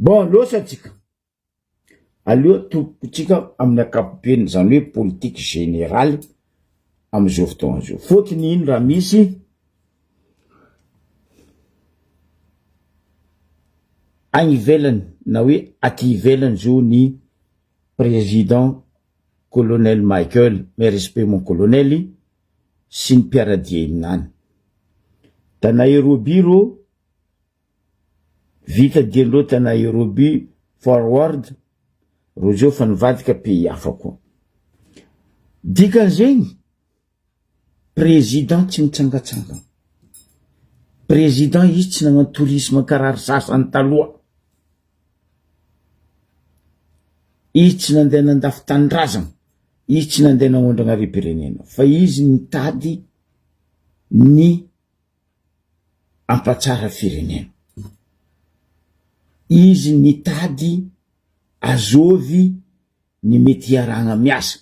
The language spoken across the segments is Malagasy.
bon losatsika aloha tompotsika amin'ny ankapobeny zany hoe politique générale am'izao fotoana zao fotony iny raha misy agny ivelany na hoe aty ivelany zao ny président colonel Michael mais respect mon colonel sy ny mpiaradia aminany ta Nairobi ro vita diandreo ta Nairobi forward ro zao fa nivadika pays hafa koa dikan'zegny président tsy mitsangatsangana président izy tsy nagnano tourisme karary sasany taloha izy tsy nandeha nandafy tanindrazana izy tsy nandeha nagnondrana repirenena fa izy nitady ny ampatsara firenena izy nitady azovy ny mety iaragna miasa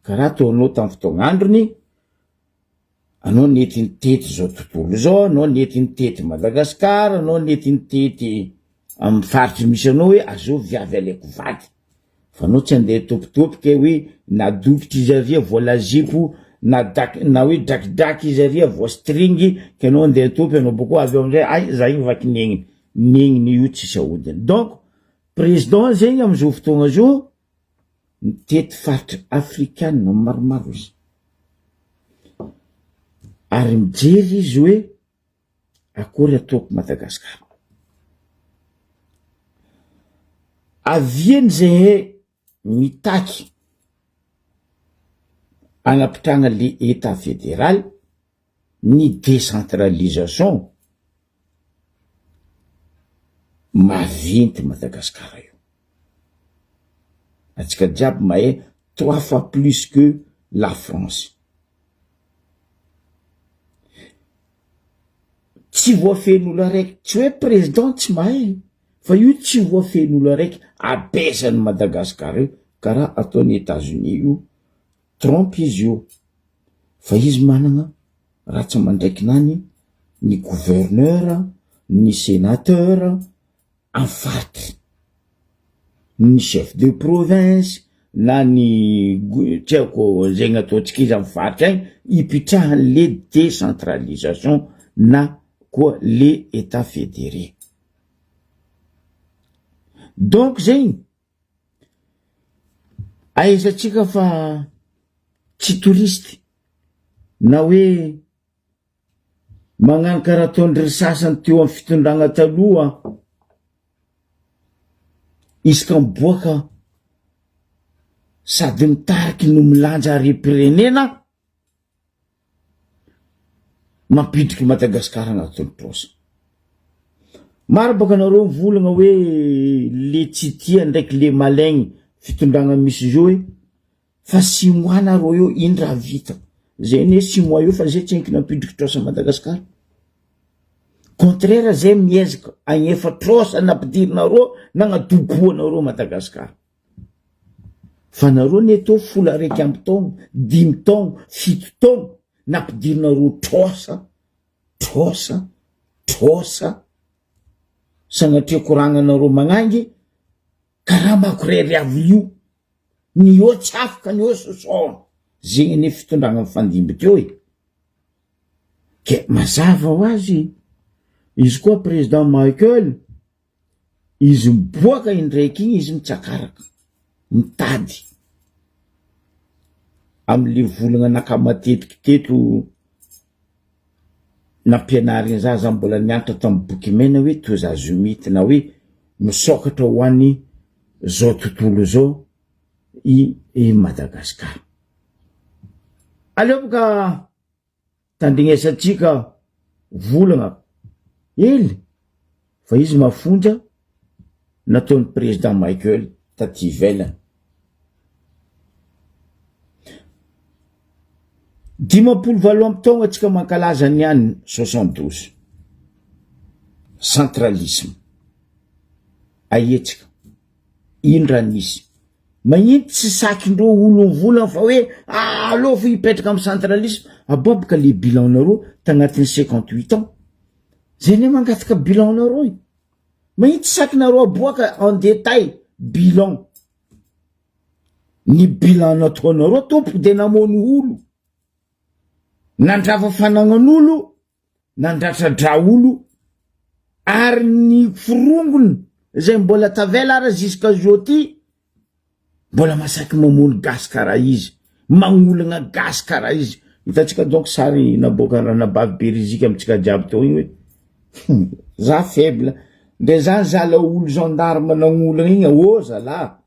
karaha ataonao tamin'ny fotoagn'androny anao nety nitety zao tontolo zao anao nety nitety Madagasikara anao nety nitety amin'ny faritry misy anao hoe azovy viavy aleko vady fa anao tsy andeha topitopiky hoe nadokitry izy avia vola zipo na hoe drakidraky izy avia vo stringy ka anao andeha topy anao boko avy eo amizay ay za io vaky negniny io tsisy ahodiny donc président zegny amizao fotoagna zao mitety faritry afrikanina maromaro izy ary mijery izy hoe akory ataoko Madagasikara aviany zay mitaky agnapitragna le état fédéral ny décentralisation maventy Madagasikara io atsika jiaby mahay 3 fois plus que la France tsy voafen'olo araiky tsy hoe président tsy mahay fa io tsy voafen'olo araiky abesany Madagasikara io karaha ataon'ny États-Unis io Trump izy io fa izy manana ratsa mandraikinany ny gouverneur ny sénateur afatry ny chef de province na ny tsy haiko zegny ataotsika izy amin'ny faritra agny ipitrahany le décentralisation na koa le état fédéré donc zegny aizatsika fa tsy touriste na hoe magnano karaha ataondry sasany teo amin'ny fitondragna taloha izy ka miboaka sady mitariky no milanja repirenena mampidriky Madagasikara agnatin'ny prosa maro baka nareo mivolagna hoe le tsy tia ndraiky le malaigny fitondragna misy zao hoe fa 6 mois nareo io iny raha vita zay ne 6 mois io fa zay tsy enky nampidriky trosa Madagasikara contraire zay miezaka agnefa trosa nampidirinareo nagnadoboanareo Madagasikara fa nareo neto 12 taogno 5 taogno 7 taogno nampidirinareo trosa sagnatria koragnanareo magnangy karaha makorery avy io ny eo tsy afaka ny eo sosoana zegny ne fitondragna mifandimby teo ke mazava ho azy izy koa président Michael izy miboaka indraiky igny izy mitsakaraka mitady am'le volagna nakamatetiky teto nampianariny za mbola nianatra tamin'ny boky mena hoe toza zomity na hoe misokatra ho an'ny zao tontolo zao i Madagasikara aleo boka tandrignesatsika volagna ely fa izy mafonja nataon'ny président Michael taty ivelany 54 amby taogno atsika mankalaza ny any 72 centralisme aietsika indranisy magnino tsy sakindreo olo mivolagna fa hoe alô fa hipetraka amin'ny centralisme abobaka le bilanareo tagnatin'ny 58 ans zay ne mangataka bilanareo mahitsy sakinareo aboaka en détail bilan. Ny bilan nataonareo tompo de namono olo, nandrava fanagnan'olo, nandratradra olo, ary ny firongony zay mbola tavela ara jusqu'à aujourd'hui mbola masaky mamono gasy karaha izy, magnolagna gasy karaha izy. Hitatsika donc sary naboaka ranabavy Berizika amitsika jiaby teo igny hoe za faible de zany zala olo gendarme nagnolagna igny ô zala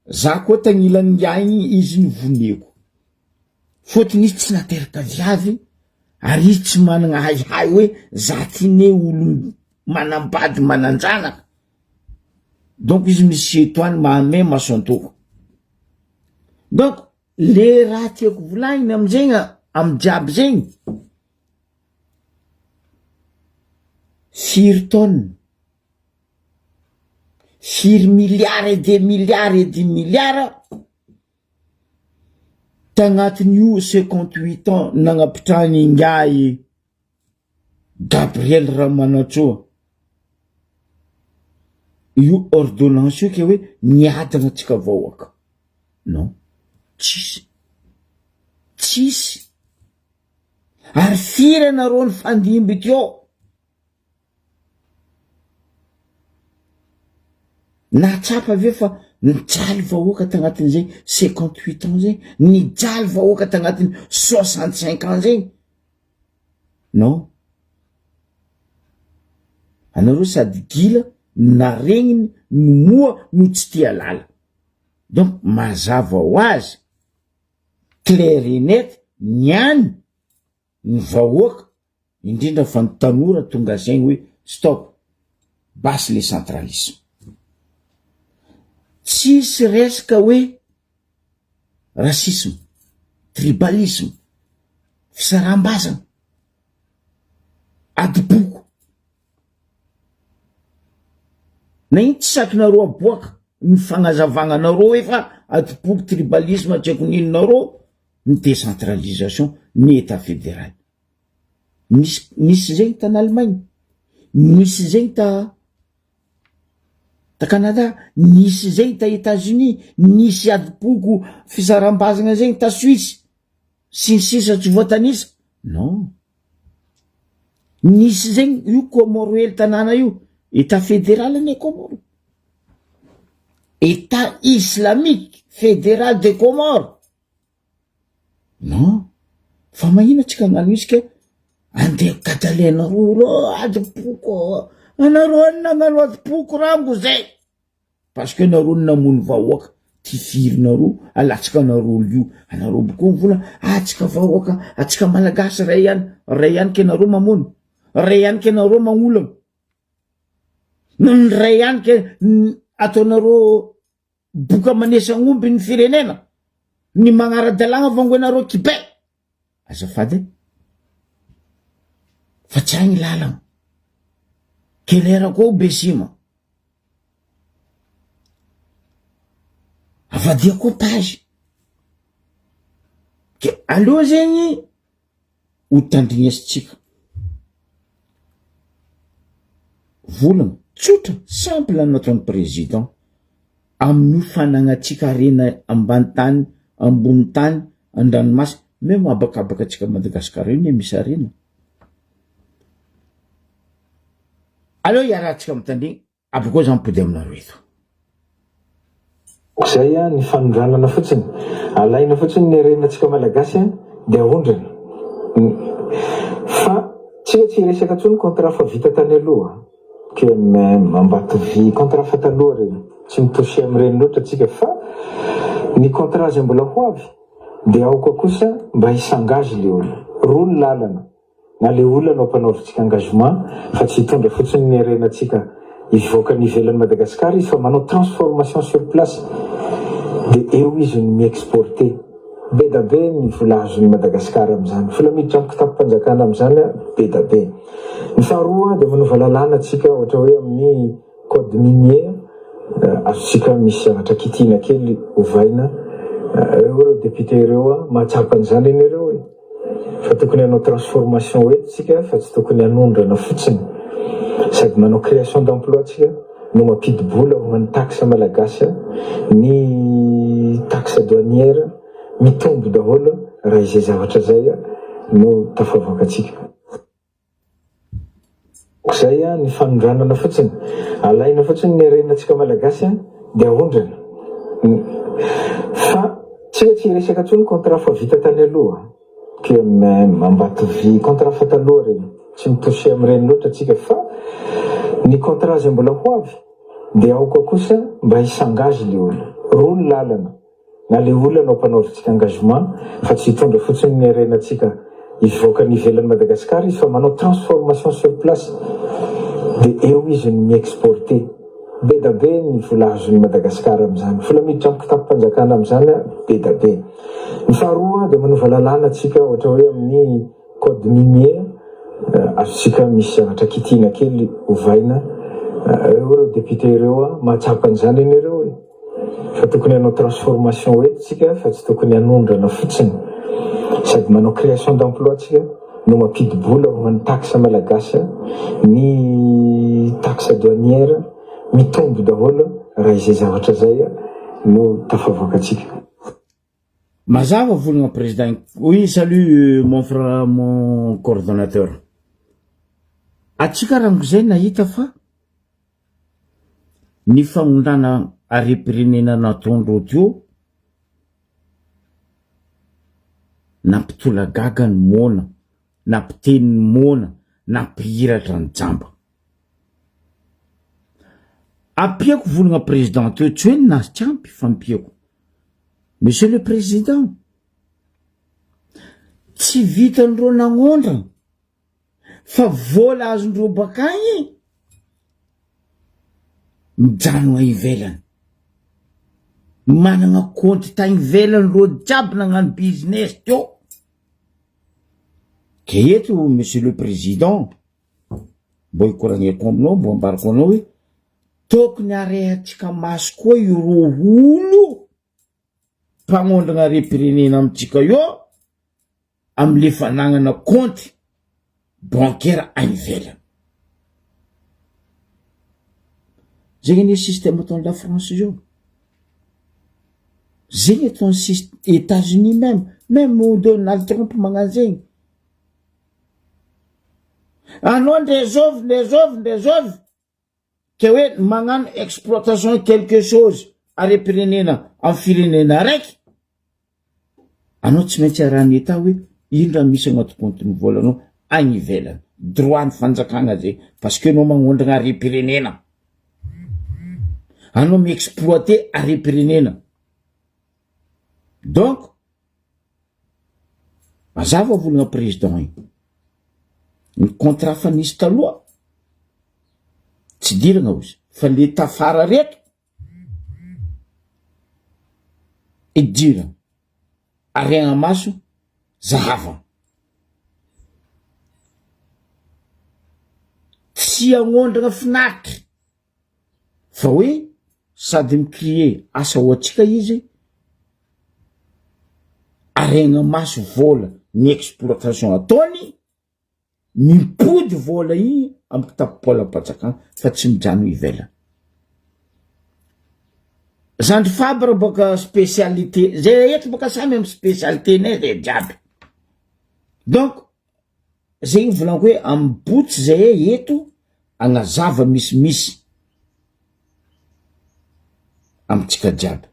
za koa tagnilan'ny igny izy nivoneko fotony izy tsy nateraka viavy ary izy tsy managna haihay hoe za tine olo manambady mananjanaka, donc izy misy etoany mahame masantoko. Donc le raha tiako volagniny amizegny amy jiaby zegny firy taonina, firy milliards et des milliards et des milliards tagnatiny io 58 ans nagnapitrahany ingay Gabriel Ramanatsoa io ordonnance io ke hoe niadana atsika vahoaka. Non, tsisy ary firy anareo ny fandimby teo natsapa ave fa nijaly vahoaka tagnatin'izay 58 ans zay, nijaly vahoaka tagnatin'ny 65 ans zay. Non, anareo sady gila na regniny no moa no tsy tia lala. Donc mazava ho azy clair et net niany ny vahoaka indrindra fa ny tanora tonga zegny hoe stop, basy le centralisme. Tsisy resaka hoe racisme, tribalisme, fisarambazana, adiboko. Na igny tsy sakinareo aboaka ny fagnazavananareo efa adiboko, tribalisme, atsako ninonareo ny décentralisation ny état fédéral. Misy zegny ta Allemagne, misy zegny ta Canada, misy zegny ta États-Unis, misy adiboko fisarambazana zegny ta Suisse, sy ny sisa tsy voatanisa. Non, misy zegny io Comoro hely tanàna io, état fédéral ane Comoro, état islamique fédéral de Comore. Non, fa mahina tsika agnano izy ke andeha kadalenareo ro adiboko, anareo nagnano adiboko rango zay parce que nareo namono vahoaka ty firinareo alatsika nareo io. Anareo boko mivola atsika vahoaka, atsika malagasy ray ihany ke nareo mamono, ray ihany ke nareo magnolagna, ray ihany ke ataonareo boka manesa ngomby ny firenena, ny magnaradalagna vangoenareo kibe. Azafady fa tsy agny lalagna kelera koa besima avadia koa page ke aleo zegny ho tandrignesitsika volagna tsotra simple nataon'ny président amin'ny fanagnatsika rena ambany tany, ambony tany, andranomasy, même abakabaka atsika Madagasikara io misy arena. Aleo iarahantsika mitandregny abakao zany mipody aminareo eto. Zay ny fanondranana fotsiny, alaina fotsiny ny arenatsika malagasy dia ahondrana. Fa tsy resaka tsony contrat fa vita tany aloha ke mambato vy contrat fa taloha reny tsy mitosy amin'ireny loatra atsika, fa ny contrat zay mbola ho avy dia aoka kosa mba hisangazy le olo roa ny lalana na le olona no mpanaovitsika engagement fa tsy hitondra fotsiny ny arenatsika ivoaka ny ivelan'ny Madagasikara izy fa manao transformation sur place dia eo izy no mi-exporté be da be ny vola azon'ny Madagasikara amin'izany, vola miditra amin'ny kitapo-panjakana amin'izany be da be. Ny faharoa dia manova lalàna atsika ohatra hoe amin'ny code minier azontsika misy zavatra kitihana kely ovaina ireo député ireo mahatsapa an'izany eny ireo fa tokony hanao transformation eto tsika fa tsy tokony hanondrana fotsiny sady manao création d'emploi tsika no mampidi-bola ho an'ny taxe malagasy ny taxe douanière mitombo daholo raha izay zavatra zay no tafavoaka atsika zay ny fanondranana fotsiny alaina fotsiny ny arenatsika malagasy dia ahondrana fa tsika tsy resaka tsony contrat fa vita tany aloha ke mambato vy contrat fa taloha reny tsy mitosy am'ireny loatra tsika fa ny contrat zay mbola ho avy dia aoka kosa mba hisangazy le olo roa ny lalana na le olona anao mpanaovintsika engagement fa tsy hitondra fotsiny ny arenatsika ivoaka ny ivelan'ny Madagasikara izy fa manao transformation sur place dia eo izy ny miexporté be da be ny vola azon'ny Madagasikara amin'izany vola miditra amin'ny kitapo-panjakana amin'izany be da be ny faharoa dia manova lalàna atsika ohatra hoe amin'ny code minier azontsika misy zavatra kitihana kely ovaina eo reo député ireo mahatsapa an'izany eny ireo hoe fa tokony hanao transformation hoe tsika fa tsy tokony hanondrana fotsiny sady manao création d'emploi tsika no mampidi-bola ho an'ny taxe malagasy ny taxe douanière mitombo daholo raha izay zavatra zay no tafavoaka atsika. Mazava volagna président. Oui, salut mon frère, mon coordonnateur. Atsika rango zay nahita fa ny fagnondrana are-pirenena natondro teo nampitolagaga ny mona, nampiteny ny mona, nampihiratra ny jamba. Apiako volagna président teo tsy hoe ny nasytsampy fa mpiako. Monsieur le président, tsy vitan'ireo nagnondrana fa vola azondreo bakagny mijano ivelany. Manana compte tagny ivelany reo jiaby nagnano business teo. Ke eto monsieur le président, mbo hikoragneko aminao, mbo ambarako anao hoe tokony arehatsika maso koa ireo olo mpagnondrana are-pirenena amintsika io am'le fanagnana compte bancaire any ivelany. Zegny ny système ataon'ny la France zao. Zegny ataon'ny États-Unis même Donald Trump magnano zegny. Anao ndrezovy ke hoe magnano exploitation quelque chose are-pirenena amin'ny firenena raiky. Anao tsy maintsy arahany État hoe indra misy agnaty compte-ny volanao any ivelany. Droit ny fanjakana zay parce que anao magnondrana are-pirenena. Anao mi-exploiter are-pirenena. Donc, mazava volagna président igny. Ny contrat fa nisy taloha tsy diragna ozy fa le tafara reto idiragna ariagna maso zahava. Tsy agnondrana finaritra fa hoe sady micrie asa ho atsika izy ariagna maso vola ny exploitation ataony mipody vola igny amin'ny kitapo-polam-panjakana fa tsy mijano ivelany. Zandry Fabre boka spécialité zay eto boka samy amin'ny spécialité nay zay jiaby. Donc zegny volaniko hoe amin'ny botsy zay eto agnazava misimisy amitsika jiaby.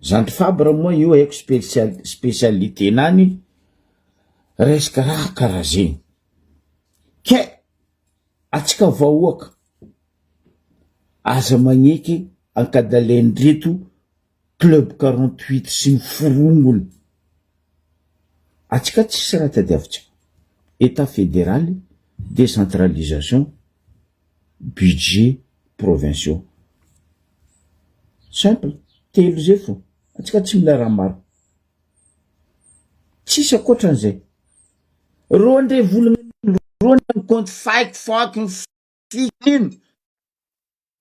Zandry Fabre moa io haiko spécialité nany resaka raha karaha zegny. Ke atsika vahoaka aza magneky ankadalendreto club 48 sy ny forongony. Atsika tsisy raha tadiavitsika. État fédéral, décentralisation, budget provinciaux. Simple, telo zay fo. Atsika tsy mila raha maro. Tsisy akoatran'izay. Ro andre volagna ro ny compte fucking fikiny.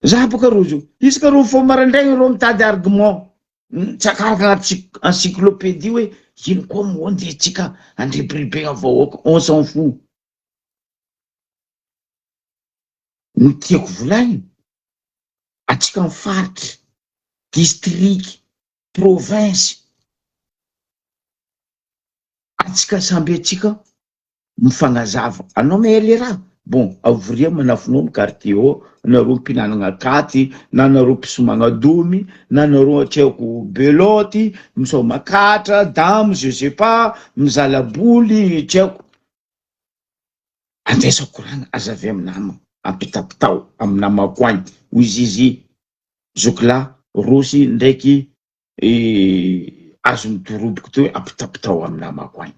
Za boka rojo. Isaka ro fo marandraigny ro mitady argument. Tsakaka encyclopédie hoe ino koa mondy atsika andrebribegna vahoaka. On s'en fout. no tiako volainy atsika ny faritra district province atsika samby atsika mifagnazava anao mahay raha bon avoria manafinao quartier ao nareo mpinanana katy na nareo mpisomagna domy na nareo atriako beloty misomakatra dame je sais pas mizalaboly triako andraisako koragna azavy aminama ampitapitao aminamako ainy hozy izy zokila rosy ndraiky azo midoroboko teo ampitapitao aminamako ainy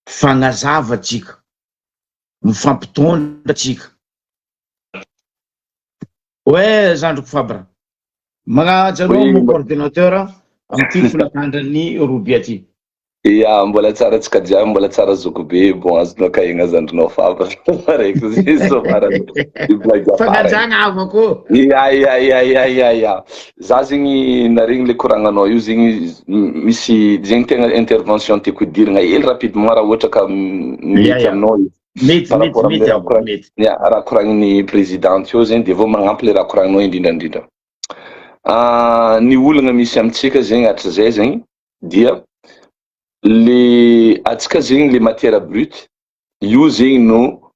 fagnazava tsika mifampitondra tsika oe zandroko fabra magnajanao mo coordinateur amty folatandrany roby aty ya mbola tsara tsika jiaby mbola tsara zoko be bon azonao kahigna zandrinao fabra raiky so fagnajana avako ya za zegny naregny le koragnanao io zegny misy zegny tegna intervention tiako idiragna hely rapidement raha ohatra ka mety aminao mety raha koragniny présidente io zegny de vao magnampy le raha koragnanao indrindrandrindra ny olagna misy amitsika zegny atra zay zegny dia le atsika zegny le matière brute io zegny no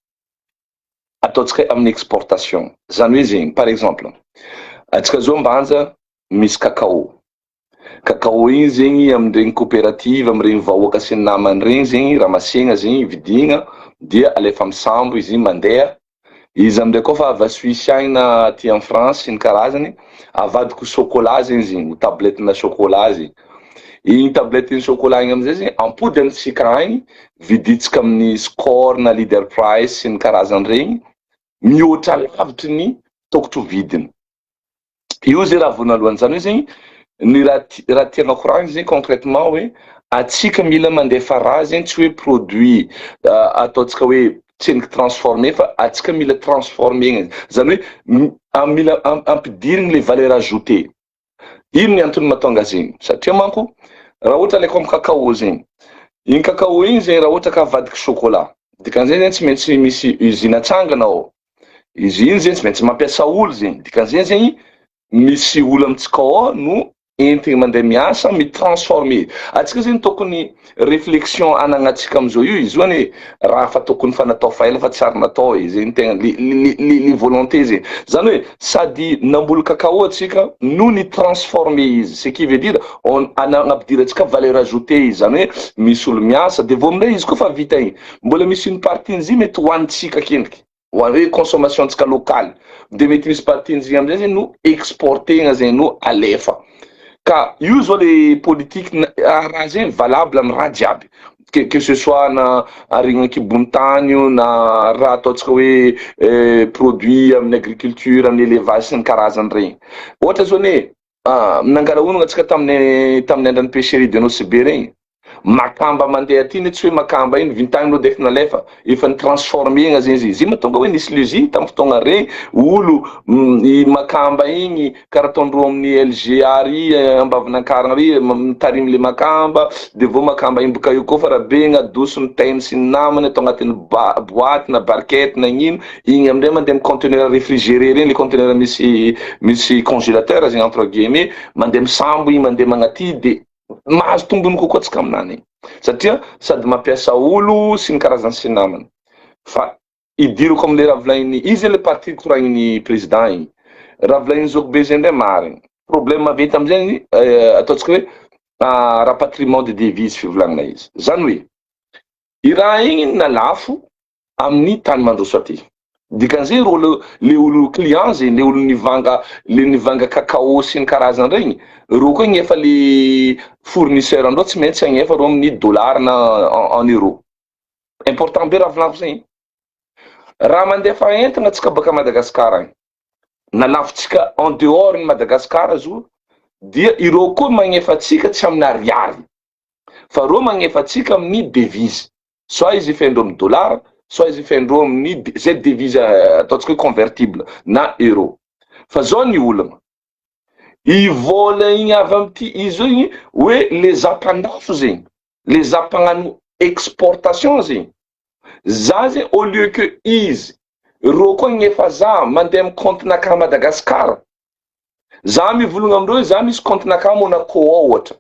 ataotsika amin'ny exportation zany hoe zegny par exemple atsika zao mbanja misy cacao igny zegny amregny coopérative amregny vahoaka sy ny namany regny zegny ramasegna zegny vidigna dia alefa misambo izy mandeha izy amindray koa fa avy a Suisse agny na aty en France sy ny karazany avadiko chocolat zegny zegny tablette na chocolat zegny igny tablette ny chocolat igny amizay zegny ampody amitsika agny viditsika amin'ny score na leader price sy ny karazany regny mihoatra lavitry ny tokotro vidiny io zay raha vonalohany zany hoe zegny ny raha tiana koragny zegny concrètement hoe atsika mila mandefa raha zegny tsy hoe produit ataotsika hoe tseniky transformé fa atsika mila transformé zany hoe mila ampidirigny le valeur ajoutée ino ny antony mahatonga zegny satria manko raha ohatra alaiko amin'ny cacao zegny igny cacao igny zegny raha ohatra ka avadiky chocolat dikan'izay zegny tsy maintsy misy usine atsangana ao izy iny zegny tsy maintsy mampiasa olo zegny dikan'izay zegny misy olo amitsika ao no entigny mandeha miasa mitransformé atsika zegny tokony réflexion anagnatsika amizao io izy zany raha fa tokony fa natao faela fa tsy ary natao zegny tegna le volonté zegny zany hoe sady namboly cacao atsika no ny transformé izy ce qui veut dire on anampidiry atsika valeur ajoutée izy zany hoe misy olo miasa de vo amindray izy koa fa vita igny mbola misy une partie-n'izy mety hoanitsika kendiky hoany hoe consommation tsika locale de mety misy partie-n'izy amizay zegny no exportegna zegny no alefa ka io zao le politique raha zegny valable amy raha jiaby que ce soit na aregna kibony tany io na raha ataotsika hoe produit amin'ny agriculture amin'ny élevage sy ny karazany regny ohatra zao ne nangala onagna atsika tamin'ny andrany pêcherie de Nosy-Be regny makamba mandeha aty tsy hoe makamba iny vintagnynao defa nalefa efa ny transformegna zegny izy mahatonga hoe nisy l'usine tamin'ny fotoagna regny olo i makamba igny karaha ataondreo amin'ny LGRI ambavinakarana ry mitarimy le makamba de vao makamba igny boka io koa fa raha be gny adoso ny tainy sy ny namany atao agnatin'ny boîte na barquette na gn'ino igny amindray mandeha amin'ny conteneur réfrigéré regny le conteneur misy congélateur zegny entre guillemets mandeha misambo igny mandeha magnaty de mahazo tombony kokoa atsika aminany satria sady mampiasa olo sy ny karazany sy namany fa idiriko amle raha volainy izy le parti koragniny président igny raha volainy zoko be zay ndray marigny problème maventy amizay ataotsika hoe rapatriement de devise fivolagnana izy zany hoe i raha igny na lafo amin'ny tany mandroso aty dikan'izay le olo client zegny le olo nivanga cacao sy ny karazany regny ro koa gnefa le fournisseur andreo tsy maintsy agnefa ro amin'ny dollar na en euro important be raha volako zegny raha mandefa entana atsika baka Madagasikara agny na lafotsika en dehors ny Madagasikara zo dia ireo koa magnefa atsika tsy amin'ny ariary fa ro magnefa atsika amin'ny devise soit izy ifendreo amin'ny dollar soit izy ifendreo amin'ny zay devise ataotsika hoe convertible na euro fa zao ny olagna i vola igny avy amty izy igny hoe les apandafo zegny les apagnano exportation zegny za zegny au lieu que izy rô koa gnefa za mandeha amy compte-nakà Madagasikara, za mivolagna amindreo za misy compte-nakà Monaco ao ohatra,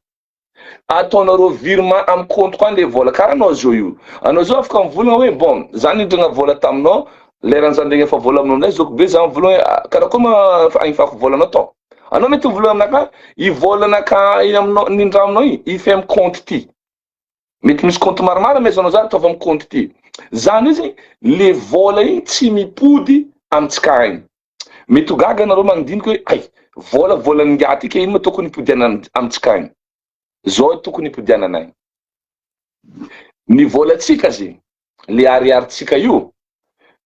ataonareo virement amy compte koa le vola, karaha anao zao io, anao zao afaka mivolagna hoe bon za nidrigna vola taminao, leran'ny za ndregny efa vola aminao aminay zoko be za mivolagna hoe karakoa ma agnifako volanao tao, anao mety mivolagna aminakà i volanakà iny aminao nindraminao iny ify amy compte ty, mety misy compte maromaro amezanao za ataova amy compte ty, zany hoe zegny le vola igny tsy mipody amitsika igny. Mety ho gaga anareo manodiniky hoe ay volan'ny ngiaty ke ino ma tokony hipodiana amitsika igny, zao tokony hipodiananay. Ny volantsika zegny le ariaritsika io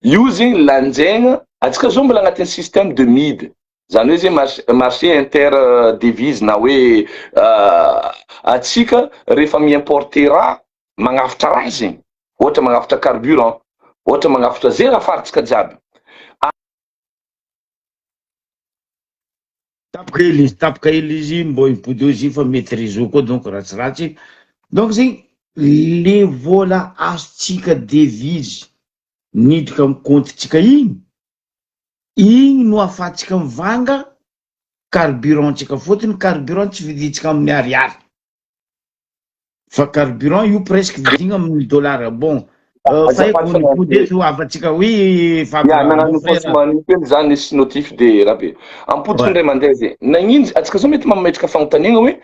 zegny lanjaigna atsika zao mbola agnatin'ny système de mide, zany hoe zegny marché inter devise na hoe atsika rehefa miimporter raha magnafitra raha zegny, ohatra magnafitra carburant, ohatra magnafitra zay raha faritsika jiaby. Tapaka hely izy mbô impody izy fa maîtrise koa donc ratsiratsy. Donc zegny le vola azotsika devise nidrika amy compte-tsika igny no afahatsika mivanga carburant-tsika, fôtony carburant tsy vidintsika amin'ny ariary, fa carburant io presque vidigna amin'ny dollar. Bon faiko nipody eto afatsika hoe famanipely zany nisy notif de raha be ampodiko ndray mandeha zegny nagnino atsika zao mety mametraka fanontaniana hoe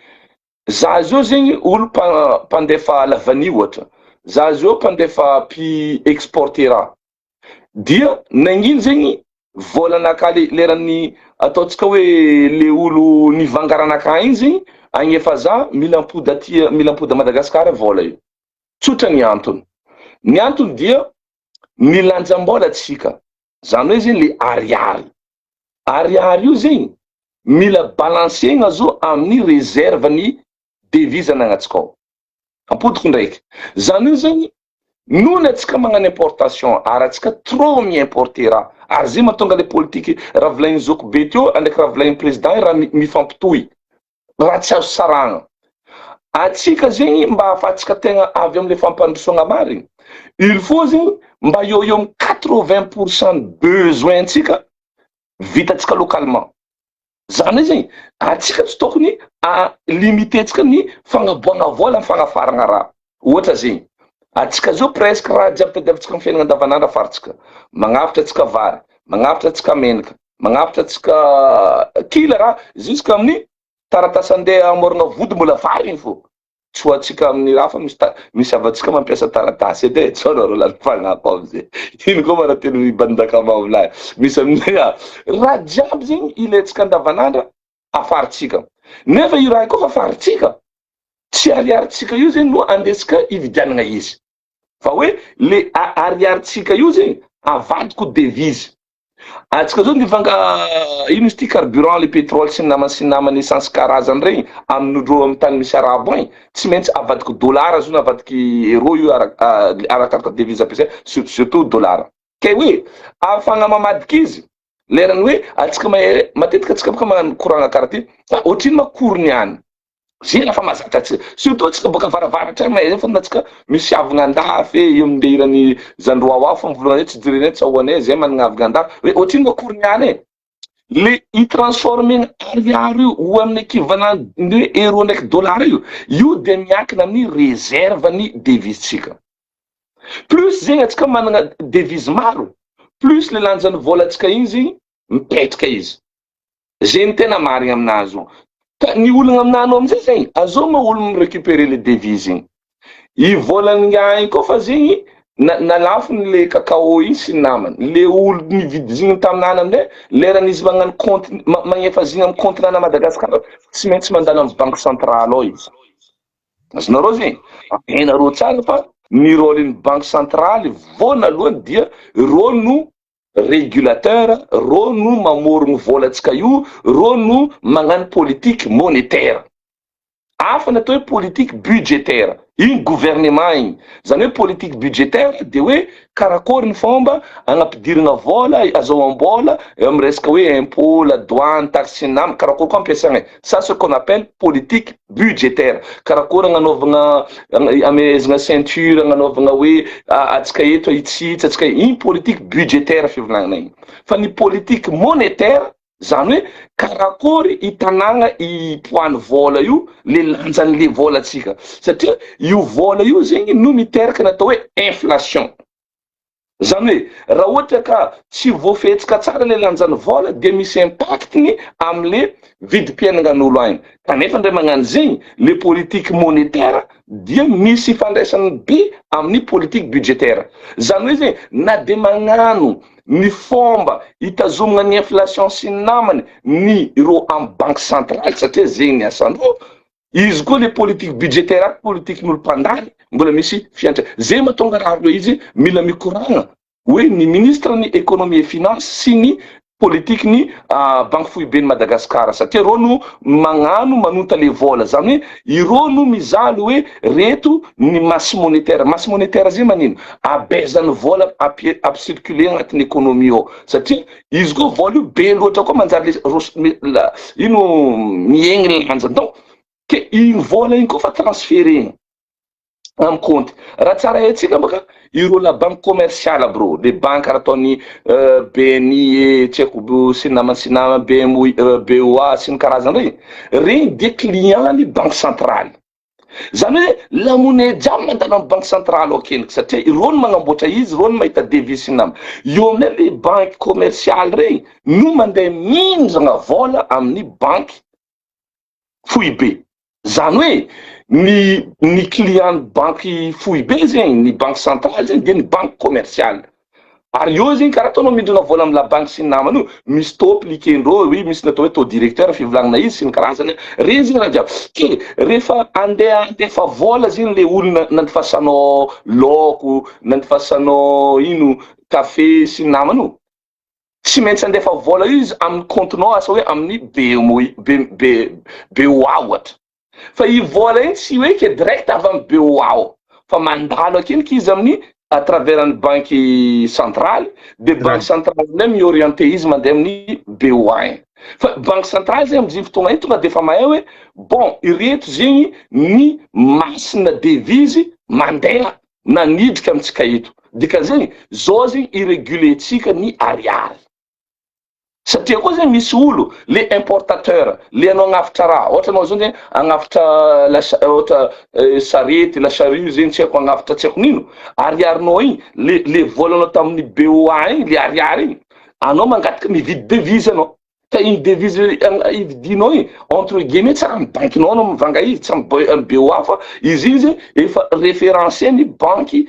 za zao zegny olo mpandefa lavany ohatra, za zao mpandefa exporter raha, dia nagnino zegny volanakà leran'ny ataotsika hoe le olo nivanga ranakà igny zegny agnefa za mila ampody aty, mila ampody a Madagasikara vola io. Tsotra ny antony, ny antony dia ny lanjam-bola atsika, zany hoe zegny le ariary io zegny mila balansegna zo amin'ny réserve ny devise anagnatsika ao. Ampodiko ndraiky, zany io zegny nohony atsika magnano importation ary atsika trop miimporter raha, ary zay mahatonga le politiky raha volaigny zoko be teo ndraiky raha volaigny président raha mifampitohy, raha tsy azo saragna. Atsika zegny mba ahafahantsika tegna avy amle fampandrosoagna marigny, il faut zegny mba eo amy 80% besoin-tsika vitatsika localement. Zany hoe zegny atsika tsy tokony limitentsika ny fagnaboagna vola amy fagnafaragna raha. Ohatra zegny atsika zao presque raha jiaby tadiavintsika amy fiainagna andavanandro afaritsika, magnafitra atsika vary, magnafitra atsika menaka, magnafitra atsika kila raha jusqu'à amin'ny taratasy andeha amorona vody mbola vary igny fô, tsy ho atsika amin'ny raha fa misy avatsika mampiasa taratasy edy tsy anareo lany fagnako amizay ino koa maratelo ibandakamavolay misy aminay raha jiaby zegny ilaitsika andavanandra afaritsika, nefa io raha koa fa afaritsika tsy ariaritsika io zegny no andesika ividianagna izy, fa hoe le ariaritsika io zegny avadiko devise. Atsika zao nivanga ino izy ty carburant, le pétrole sy ny namany essence karazany regny amin'olo amy tany misy arabo igny tsy maintsy avadiko dollara zo na avadiky euro io arakaraka devise ampiasay surtout dollara. Ke hoe afagna mamadiky izy lerany hoe atsika matetika atsika boka magnano koragna karaha ty ohatrino ma kory niany zay lafa mazatra atsika, surtout atsika boka avaravaratrany mahay fôtony atsika misy avagna andafy eo amle irany zandroa fa mivolagna tsy direny tsy ahoanay zay managna avagna andafy hoe ohatrino ma kory niany e, le i-transformegna ariary io ho amin'ny équivalent ny euro ndraiky dollara io de miankina amin'ny réserve ny devise-tsika. Plus zegny atsika managna devise maro, plus le lanjan'ny volantsika igny zegny mipetraka izy, zegny tena marigny aminazy io. Ny olagna aminanao amizay zegny azao ma olo mirécupérer le devise igny, i volan'ny igny koa fa zegny nalafiny le cacao igny sy namany, le olo nividy zigny taminany aminay lerany izy magnano compte magnefa zigny amy compte-nana Madagasikara tsy maintsy mandalo amy banque centrale ao izy. Azonareo zegny hainareo tsara fa ny rôlen'ny banque centrale voalohany dia rô no régulateur, rô no mamorogno volantsika io, rô no magnano politique monétaire. Hafa natao hoe politique budgétaire, igny gouvernement igny zany hoe politique budgétaire de hoe karakory ny fomba agnapidirana vola azahoam-bola amy resaka hoe impôt la douane taxe sy nam karakory koa ampiasagna ça ce qu'on appelle politique budgétaire karakory agnanovagna amezagna ceinture agnanovagna hoe atsika eto itsitsy atsika igny politique budgétaire fivolagnana igny fa ny politique monétaire zany hoe karakory itanagna ipoany vola io le lanjan'le vola atsika satria io vola io zegny no miteraka natao hoe inflation zany hoe raha ohatra ka tsy voafetsika tsara le lanjan'ny vola de misy impactiny amle vidim-piainagnan'olo agny kanefa ndray magnano zegny le politique monétaire dia misy fandraisany be amin'ny politique budgétaire zany hoe zegny na de magnano ny fomba itazomagna ny inflation sy ny namany ny ro amy banque centrale satria zegny ny asandreo izy koa le politique budgétaire ak politique n'olo mpandary mbola misy fiantra zay mahatonga raha ro izy mila mikoragna hoe ny ministre ny économie et finance sy ny politique ny banque foiben'ny Madagasikara satria ro no magnano manonta le vola zany hoe irô no mizaly hoe reto ny masse monétaire zay manino abezany vola apicirculer agnatin'ny économie ao satria izy koa vola io be loatra koa manjary ino miegny lanja donc ke igny vola igny koa fa transféré amy compte raha tsara haitsika baka irô la banque commerciale bro les banques raha ataony BNI tsy haiko sinama BOA sy ny karazany regny de client-ny banque centrale zany hoe la monnaie jiaby mandalo amy banque centrale akeniky satria irô no magnamboatra izy irô no mahita devise sy nama io aminay le banque commerciale regny no mandeha mindragna vola amin'ny banque foibe zany hoe ny client banque foibe zegny ny banque centrale zegny de ny banque commerciale ary io zegny karaha ataonao mindrana vola amy la banque sy ny namany io misy taux appliquendreo oui misy natao hoe taux directeur fivolagnana izy sy ny karazany regny zegny raha jiaby ke rehefa andefa vola zegny le olona nandifasanao laoko nandifasanao ino café sy ny namany io tsy maintsy andefa vola izy amin'ny comptenao asa hoe amin'ny BOA ohatra fa i vola igny tsy hoe ke direct avy amy BOA fa mandalo akeniky izy amin'ny à travers une banque centrale de banque centrale même orienté izy mandeha amin'ny BOA fa banque centrale zegny amizay fotoagna iny tonga de fa mahay hoe bon ireto zegny ny masina devise mandeha nanidrika amitsika eto dikan'izegny zao zegny iréguletsika ny ariary satria koa zegny misy olo le importateur le anao agnafitra raha ohatra anao zao zegny agnafitra ohatra sarety la charrue zegny tsy haiko agnafitra tsy haiko nino ariarinao igny le volanao tamin'ny BOA igny le ariary igny anao mangataky mividy devise anao ka igny devise ividinao igny entre guillemets tsara amy bankinao anao mivanga izy tsy amy BOA fa izy efa référencé ny banque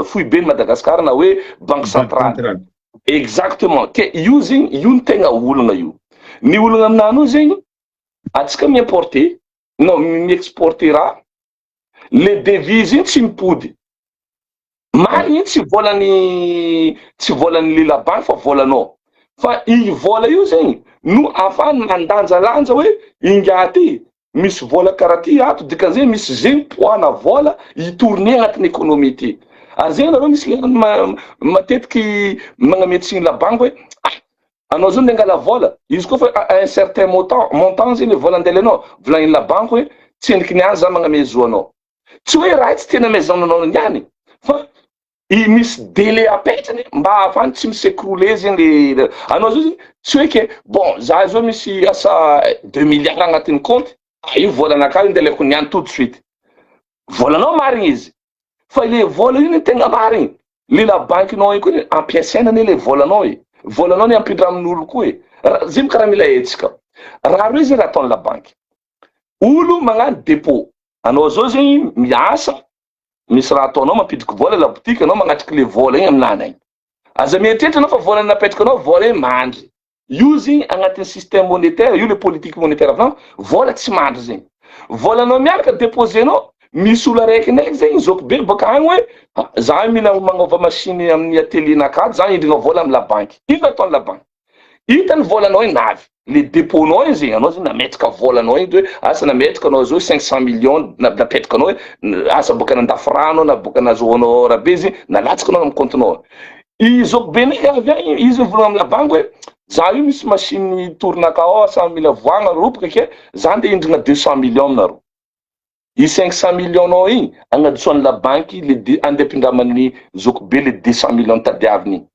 foiben'ny Madagasikara na hoe banque centrale exactement ke io zegny io ny tegna olagna io ny olagna aminany io zegny atsika miimporter non miexporter raha le devise igny tsy mipody marigny tsy volan'ny la banque fa volanao fa i vola io zegny no afahany mandanjalanja hoe ingaty misy vola karaha ty ato dikan'izay misy zegny poana vola itourné agnatin'ny économie ty ary zegny nareo misy lerany matetiky magnametsiny la banque hoe anao zao nengala vola izy koa fa un certain montant zegny le vola andelanao volagny la banque hoe tsy endriky niany za magnamezo anao tsy hoe raha tsy tena amezananao niany fa misy délai apetrany mba ahafany tsy misécroulé zegny le anao zao zegny tsy hoe ke bon za zao misy asa 2 milliards agnatin'ny compte io volanakahy ndeleko niany tout de suite volanao marigny izy fa le vola io ny tegna marigny le la bankinao io koa ampiasainany le volanao volanao ny ampindra amin'olo koa zegny karaha mila etsika raha reo zegny ataony la banque olo magnano dépôt anao zao zegny miasa misy raha ataonao mampidriky vola la boutique anao magnatriky le vola igny aminany agny aza mieritreritra anao fa vola napetraka anao vola igny mandry io zegny agnatin'ny système monétaire io le politique monétaire avy vola tsy mandry zegny volanao miaraka déposenao misy olo araiky ndraiky zegny zoko be baka agny hoe za mila magnova machine amin'ny atelier nakato za indrina vola amy la banque ino ataony la banque hitany volanao iny navy le dépônao iny zegny anao zegny nametraka volanao iny hoe asa nametraka anao zao 500 millions napetraka anao hoe asa boka nandafy rano na boka nazoanao rabe zegny nalatsaky anao amin'ny comptenao izoko be ndraiky avy agny izy volagna amina banque hoe za io misy machine tournaka ao sa mila voagna roboka ke za nde indrina 200 millions aminareo i 500 millions nao igny agnadisoan'ny la banque le andepindraman'ny zoko be le 200 millions tadiaviny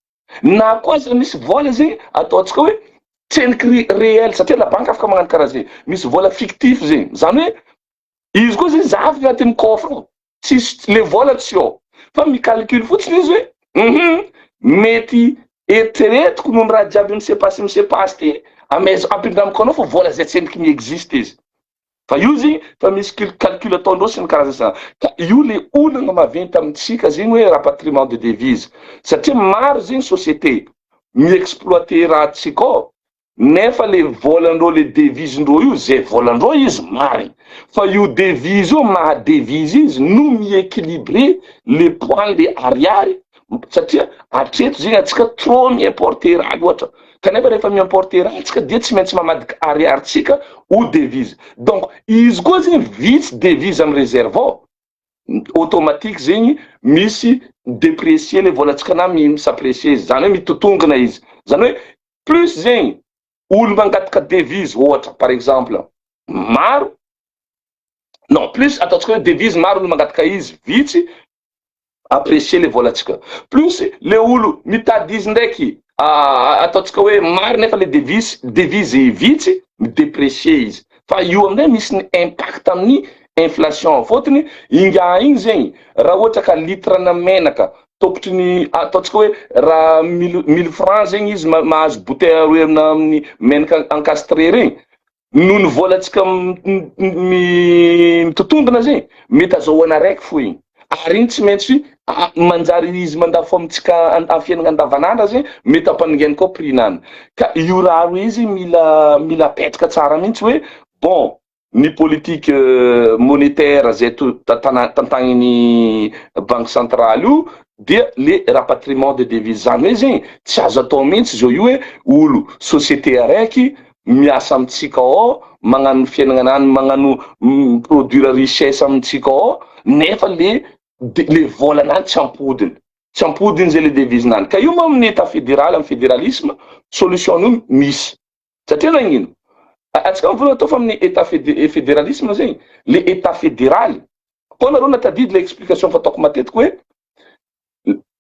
na koa za misy vola zegny ataotsika hoe tseniky réel satria la banque afaka magnano karaha zegny misy vola fictif zegny zany hoe izy koa zegny zavy agnatin'ny coffre ao tsisy le vola tsy ao fa micalcule fotsiny izy hoe mety eritreretiko noho raha jiaby misepasy ty ampindramiko anao fa vola zay tseniky miexiste izy fa io zegny fa misy calcul ataondreo sy ny karazana ka io le olana maventy amintsika zegny hoe rapatriement de devise satria maro zegny société miexploité raha tsika ao nefa le volandreo le devisendreo io zay volandreo izy marigny fa io devise io maha devise izy no miéquilibré le point le ariary satria atreto zegny atsika trop miimporter raha loatra kanefa rehefa miimporter raha atsika dia tsy maintsy mamadika ariarytsika o devise donc izy koa zegny vitsy devise amin'ny réserve ao automatique zegny misy déprécier le volantsika na misaprécier izy zany hoe mitotongana izy zany hoe plus zegny olo mangataka devise ohatra par exemple maro non plus ataotsika hoe devise maro olo mangataka izy vitsy apprécier le volantsika plus le olo mitady izy ndraiky ataotsika hoe maro nefa le devise vitsy midéprécier izy fa io amin'izay misy ny impact amin'ny inflation fotony inga igny zegny raha ohatra ka litre na menaka tokotry ny ataotsika hoe raha 1000 francs zegny izy mahazo bouteille roe amin'ny menaka encastré regny noho ny volantsika mitotongana zegny mety azahoana raiky fo igny ary igny tsy maintsy manjary izy mandafo amitsika amin'ny fiainana andavanandro zegny mety ampaningany koa prix-nany ka io raha roe izy mila petraka tsara mihitsy hoe bon ny politique monétaire zay tantagniny banque centrale io dia le rapatriement de devise zany hoe zegny tsy azo atao mihitsy zao io hoe olo société araiky miasa amitsika ao magnano fiainana anany magnano produire richesse amitsika ao nefa le volanany tsy ampodiny zay le devise nany ka io moa amin'ny état fédéral amin'ny fédéralisme solution io misy satria nagnino atsika mivolagna atao fa amin'ny état fédéralisme zegny le état fédéral koa nareo natadidy le explication fataoko matetiky hoe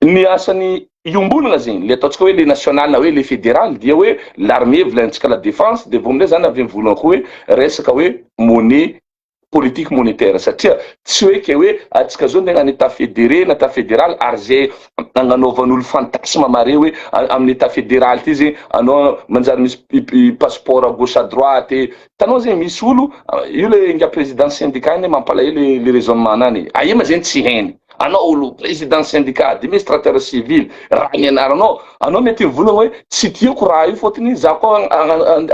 ny asany iombolana zegny le ataotsika hoe le national na hoe le fédéral dia hoe l'armée volantsika la défense de vomle zany avy mivolagna koa hoe resaka hoe monnaie politique monétaire satria tsy hoe ke hoe atsika zao nde agnano état fédéré na état fédéral ary zay agnanaovan'olo fantasme mare hoe amin'ny état fédéral ty zegny anao manjary misy passeport à gauche à droite tanao zegny misy olo io le nga président syndicat iny mampalae le raisonnement nany aia ma zegny tsy hainy anao olo président syndicat administrateur civil raha nianaranao anao mety mivolagna hoe tsy tiako raha io fotony za koa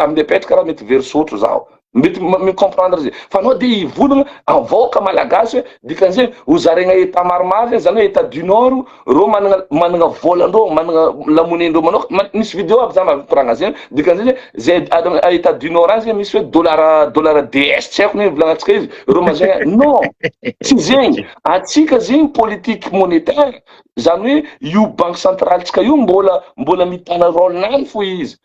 amin'ny petraka raha mety versotro zaho mety comprendre zay fa anao de ivolagna avoaka malagasy hoe dikan'izay hozaregna état maromaro zany hoe état du nord ro managna volandreo managna lamonendreo manao misy vidéo aby za mavikoragna zegny dikan'izay zay état du nord any zegny misy hoe dollar DS tsy haiko ny volagnatsika izy ro mazegna non tsy zegny atsika zegny politique monétaire zany hoe io banque centrale tsika io mbola mitana rôle-nany fo izy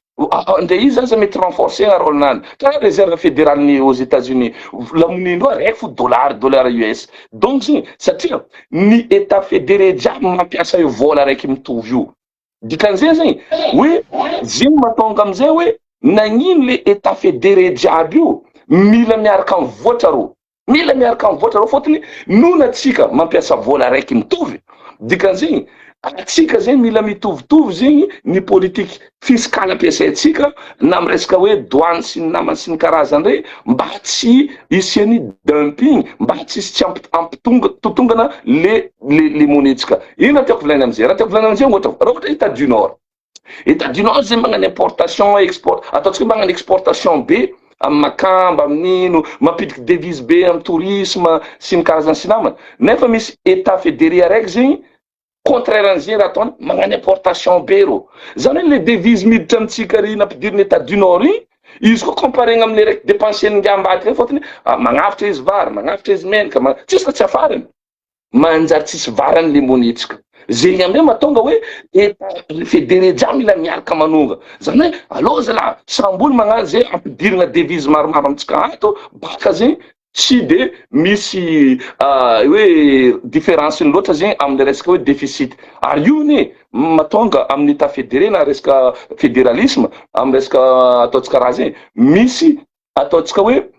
nde izy zany mety renforcer un rôle nany karaha réserve fédérale ny aux États-Unis lamonendreo raiky fo dollar US donc zegny satria ny état fédéré jiaby mampiasa io vola raiky mitovy io dikan'izay zegny hoe zegny matonga amizay hoe nagnino le état fédéré jiaby io mila miaraka mivoatra ro fotony noho atsika mampiasa vola raiky mitovy dikan'izegny atsika zegny mila mitovitovy zegny ny politique fiscale ampiasaitsika na amin'ny resaka hoe douane sy ny namany sy ny karazany rey mba tsy isiany dumping mba tsy isy tsy ampitotongana le monnaie-tsika ino raha tiako volagny amizay raha tiako volagny amizay raha ohatra état du nord zegny magnano importation export ataotsika hoe magnano exportation be amin'ny makamba amin'ino mampidika devise be amin'ny tourisme sy ny karazany sy namany nefa misy état fédéré araiky zegny contraire an'izay raha ataony magnano importation be rô zany hoe le devise miditra amitsika ry nampidiriny état du nord igny izy koa comparegna amile raiky dépensieny ambadiky regny fôtony magnafitra izy vary magnafitra izy menaka tsisy tsy afarany manjary tsisy varany le monetsika zegny amizay mahatonga hoe état fédéré jiaby mila miaraka manonga zany hoe alô zala samboly magnano zay ampidirina devise maromaro amitsika ato baka zegny tsy de misy hoe différence loatra zegny amile resaka hoe déficit ary io ne matonga amin'ny état fédéré na resaka fédéralisme amy resaka ataotsika raha zegny misy ataotsika hoe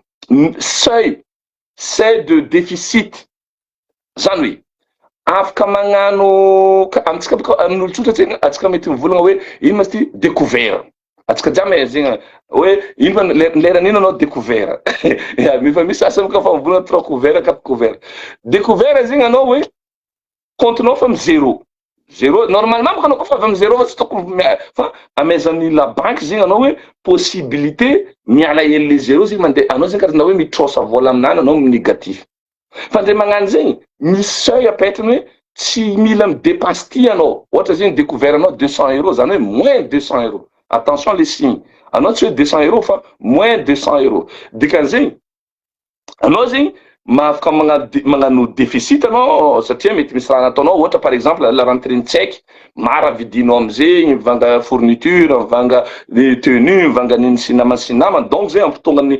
seuil de déficit zany hoe afaka magnano amitsika baka amin'olo tsotra zegny atsika mety mivolagna hoe ino ma ty découvert atsika jiaby zegny hoe ino fa leran'ino anao découvert fa misy asa baka fa mivolagna 3 couvert 4 couvert découvert zegny anao hoe comptenao fa amy zéro normalement baka anao koa fa avy amy zéro fa tsy tokony fa amezan'ny la banque zegny anao hoe possibilité miala hely le zéro zegny mandeha anao zegny karazana hoe mitrosa vola aminany anao négatif fa ndre magnano zegny misy seuil apetrany hoe tsy mila midépasse ty anao ohatra zegny découvert anao 200 euros zany hoe moins 200 euros attention les signes anao tsy hoe 200 euros fa moins 200 euros dikan'zegny anao zegny afaka magnano déficit anao satria mety misy raha nataonao ohatra par exemple la rentrée tchèque mara vidinao amizay mivanga fourniture mivanga tenue mivanga niny sinama donc zay ampitonga ny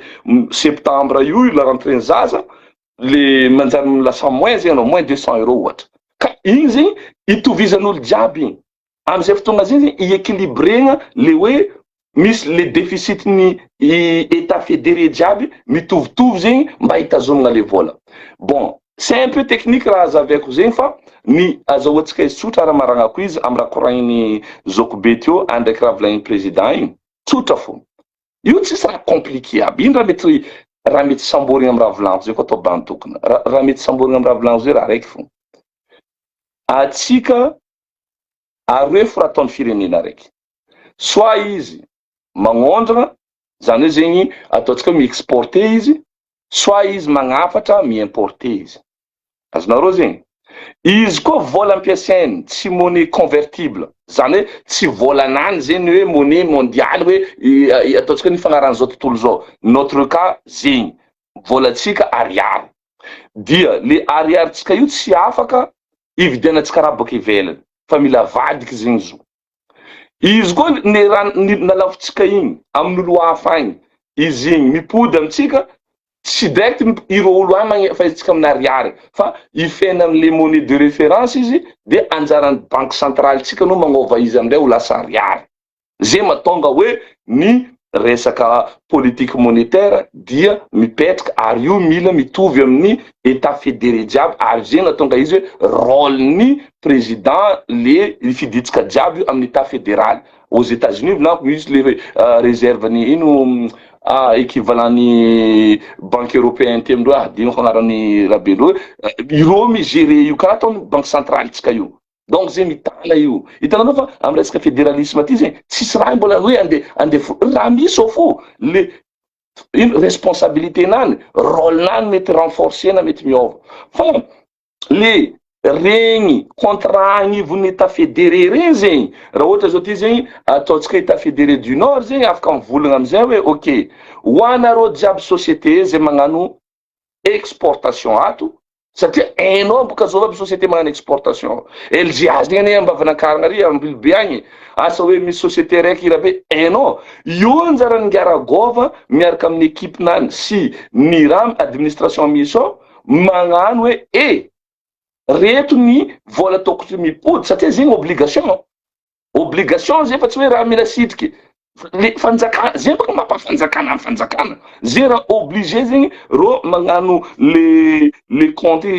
septembre io la rentrée zaza le manjary milasa moins zegny anao moins 200 euros ohatra ka igny zegny itovizan'olo jiaby igny amizay fotoagna zay zegny iéquilibrena le hoe misy le déficit ny état fédéré jiaby mitovitovy zegny mba hitazomagna le vola bon c'est un peu technique raha azaveko zegny fa ny azahoantsika izy tsotra raha maragnako izy amy raha koragniny Zokobe teo andraiky raha volagnin'ny président igny tsotra fo io tsisy raha compliqué aby ino raha mety samborigna amy raha volaniko zay koa atao bantokona raha mety samborigna amy raha volaniko zay raha raiky fo atsika aroe fo raha ataon'ny firenena raiky soit izy magnondrana zany hoe zegny ataotsika mi-exporter izy soit izy magnafatra mi-importer izy azonareo zegny izy koa vola ampiasainy tsy monnaie convertible zany hoe tsy volanany zegny hoe monnaie mondiale hoe ataotsika ny fagnaran'izao tontolo zao notre cas zegny volatsika ariary dia le ariarytsika io tsy afaka ividianatsika raha baka ivelany fa mila vadiky zegny zo izy koa nalafotsika igny amin'olo hafa agny izy igny mipody amitsika tsy direct ireo olo agny faizitsika amin'ny ariary fa ifena amle monnaie de référence izy de anjaran'ny banque centrale tsika no magnova izy amindray ho lasa ariary zay matonga hoe ny resaka politique monétaire dia mipetraka ary io mila mitovy amin'ny état fédéré jiaby ary zay natonga izy hoe rôle-ny président le fiditsika jiaby amin'ny état fédéral aux États-Unis na misy le réserve-ny ino équivalent-ny banque européenne ty amindreo dino fagnarany rabelo ireo migérer io karaha ataony banque centrale tsika io donc zay mitala io hitanao fa amy resaka fédéralisme ty zegny tsisy raha mbola hoe ande raha misy ao fo le ino responsabilité nany rôle nany mety renforcer na mety miova fa le regny contrat agnivon'ny état fédéré regny zegny raha ohatra zao ty zegny ataotsika état fédéré du nord zegny afaka mivolagna amizay hoe ok hoanareo jiaby société zay magnano exportation ato satria hainao boka zao aby société magnano exportation LGA zegny ane ambavanakaragna ary ambilobe agny asa hoe misy société raiky irabe hainao io anjarany ngiaragova miaraka amin'ny équipe nany sy ny raha administration misy ao magnano hoe reto ny vola tokony mipody satria zegny obligation zay fa tsy hoe raha mila sitriky le fanjakana zay baka mampafanjakana amy fanjakana zay raha obligé zegny ro magnano le compte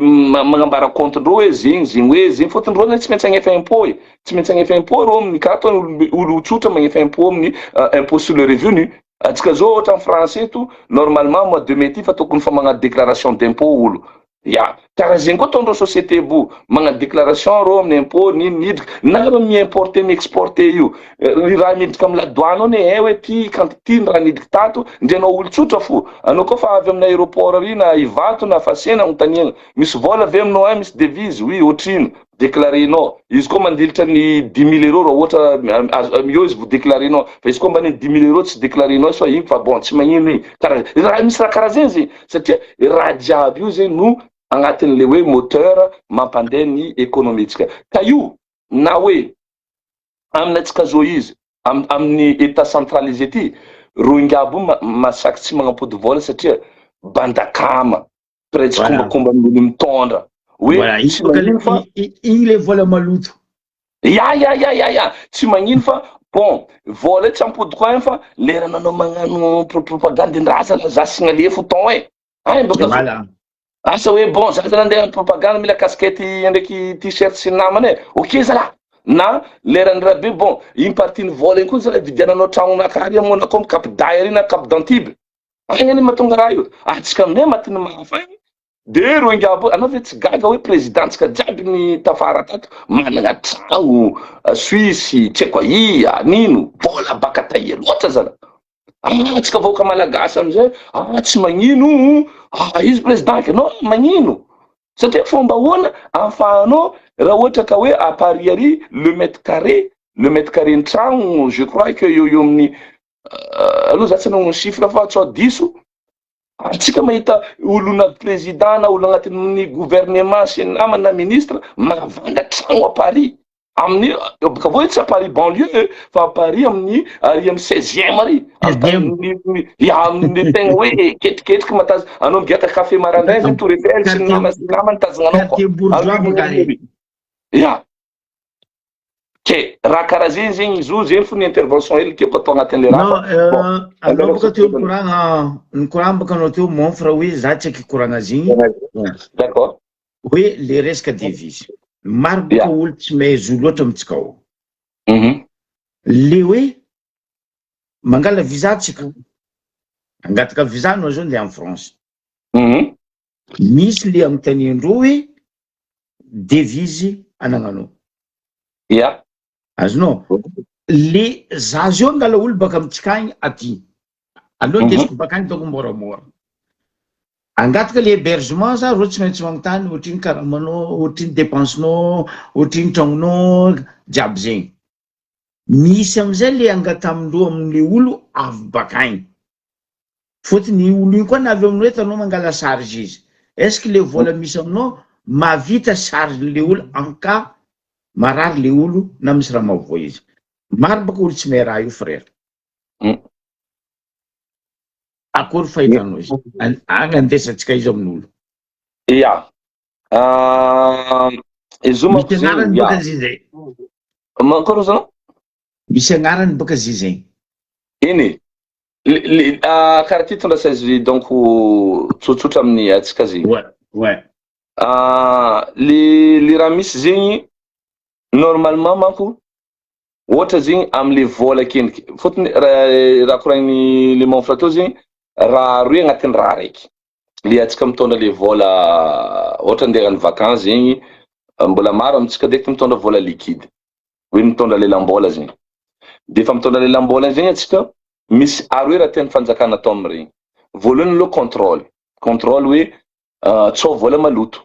magnambara compte ndreo hoe zegny hoe zegny fôtony reo tsy maintsy agnefa impôt tsy maintsy agnefa impôt reo amin'ny karaha ataony olo tsotra magnefa impôt amin'ny impôt sur le revenu atsika zao ohatra amy français to normalement mois de mai ty fa tokony fa magnano déclaration d'impôt olo ya karaha zegny koa ataondreo société bo magnano déclaration reo amin'ny impôt nidika na reo mi-importer mi-exporter io raha midika amin'ny ladoane ao ne hoe ty quantité raha nidika tato ndrenao olo tsotra fo anao koa fa avy amin'ny aéroport ary na Ivato na Fasena agnontaniana misy vola ave aminao misy devise oui ohatrino déclarenao izy koa mandilitra ny 10 000 € raha ohatra eo izy vo déclarenao fa izy koa mba ny 10 000 € tsy déclarenao so igny fa bon tsy magnino igny karaha misy raha karaha zegny zegny satria raha jiaby io zegny no agnatin'le hoe moteur mampandeha ny économitsika ka io na hoe aminatsika zao izy amin'ny état centralisé ty roingabo masaky tsy magnampody vola satria bandakama presque kombakomba amin'ny mitondra Voilà, igny le vola maloto. Ya. Tsy magnino fa bon, vola tsy ampody koa igny fa lera nanao magnano propagande-ndraza la za signaler foton e. Ay baka Voilà. Asa hoe bon, za nandeha propagande mila casquette ndraiky t-shirt sy namana e. Ok zala. Na lera ndrabe bon, iny partie-ny vola iny koa zala vidiananao tragnonakary amona comme cap d'Air na cap d'Antibes. Ay ngani matonga raha io. Atsika aminay matiny mahafa igny. De roingabo anao ve tsy gaga hoe présidentsika jiaby ny tafara tato manana tragno Suisse tsy haiko ia nino vola baka taia loatra zala tsika vahoaka malagasy amizay tsy magnino izy président no magnino satria fomba ahoana ahafahanao raha ohatra ka hoe à Paris ary le mètre carré ny tragno je crois que eo amin'ny aloha za tsy nanao chiffre fa tsao diso atsika mahita olona président na olo agnatin'ny gouvernement sy namana na ministre mavanda tragno à Paris amin'ny baka voa tsy à Paris banlieue fa à Paris amin'ny ary amin'ny 16e ary amin'ny tegna hoe ketriketriky matazy anao migaka café marandray zany Tour Eiffel sy namana tazananao koa ya ke raha karaha zegny zegny izy io zegny fo ny intervention hely tiako atao agnatin'le raha anao baka teo nikoragna baka anao teo monfre hoe za tsy aky koragna azy igny d'accord hoe le resaka devise maro baka olo tsy mahay zo loatra amitsika ao le hoe mangala visa tsika angataka visa anao zao ndeha en France misy le amy taniandreo hoe devise anagnanao ya azonao le zazo io angala olo baka amitsika agny aty aloha ndesiko baka agny donko moramora angataka le hébergement za ro tsy maintsy magnontany ohatriny karamanao ohatriny dépensenao ohatriny tragnonao jiaby zegny misy amizay le angata amindreo amin'le olo avy baka agny fotony olo igny koa navy aminao etanao mangala charge izy est-ce que le vola misy aminao mavita charge le olo en cas marary le olo na misy raha mavoa izy maro baka olo tsy mahay raha io frère akory fahitanao izy agny andesantsika izy amin'olo ya izy io misy agnarany baka zay mankôry zany misy agnarany baka zay iny karaha ty tondrasa izy donc tsotsotra amin'ny atsika zegny ouais le raha misy zegny normalement manko ohatra zegny am'le vola keniky fotony raha koragniny le monfre teo zegny raha roe agnatin'ny raha raiky le atsika mitondra le vola ohatra andeha ny vacances zegny mbola maro amitsika ndraiky mitondra vola liquide hoe mitondra lelam-bola zegny de fa mitondra lelam-bola zegny atsika misy aroe raha tian'ny fanjakana atao amin'iregny voalohany aloha contrôle hoe tsao vola maloto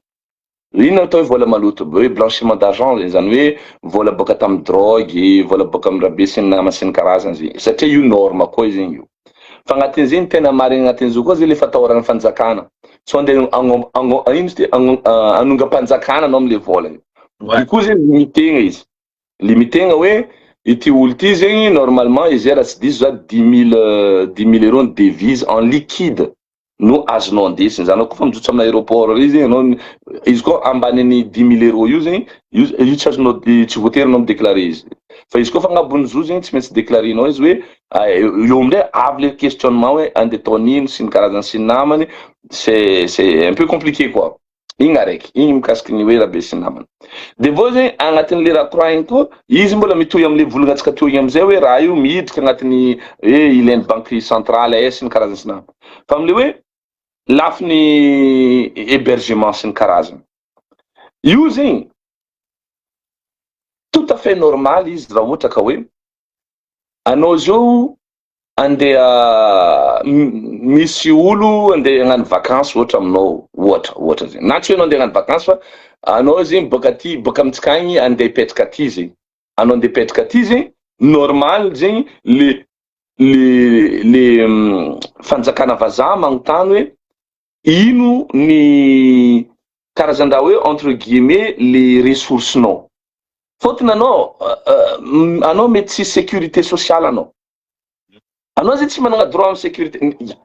ino atao hoe vola maloto hoe blanchiment d'argent zany hoe vola boka tamin'ny drogue vola boka amin'ny rabe sy ny nama sy ny karazany zegny satria io norme koa zegny io fa agnatin' zegny tena marigny agnatin'izao koa zegny le fatahoran'ny fanjakana so andeha anonga-panjakana anao am'le vola io koa zegny limitegna hoe ity olo ty zegny normalement izy raha tsy diso za 10 000 € de devise en liquide no azonao andesiny zany koa fa mijotso amin'ny aéroport ary zegny anao izy koa ambanin'ny 10 000 € io zegny io tsy azonao tsy voatery anao midéclaré izy fa izy koa fa agnabony zo zegny tsy maintsy déclarenao izy hoe eo amindray avy le questionnement hoe andeha tao nino sy ny karazany sy ny namany c'est un peu compliqué quoi igny araiky igny mikasiky ny hoe rabe sy ny namany de vo zegny agnatin'le raha koraigny koa izy mbola mitohy am'le volagna atsika toy amizay hoe raha io miditra agnatin'ny hoe ilain'ny banque centrale sy ny karazany sy namany fa am'le hoe lafy ny hébergement sy ny karazany. Io zegny tout à fait normal izy raha ohatra ka hoe anao zao andeha misy olo andeha hagnano vacances ohatra aminao ohatra zegny, na tsy hoe anao andeha hagnano vacances fa anao zegny boka aty boka amitsika agny andeha hipetraka aty zegny, anao andeha hipetraka aty zegny normal zegny le fanjakana vazaha magnontany hoe ino ny karazan-draha hoe entre guillemets les ressourcenao. Fotony anao mety tsy sécurité sociale anao zay tsy manana droit amin'ny sécurité,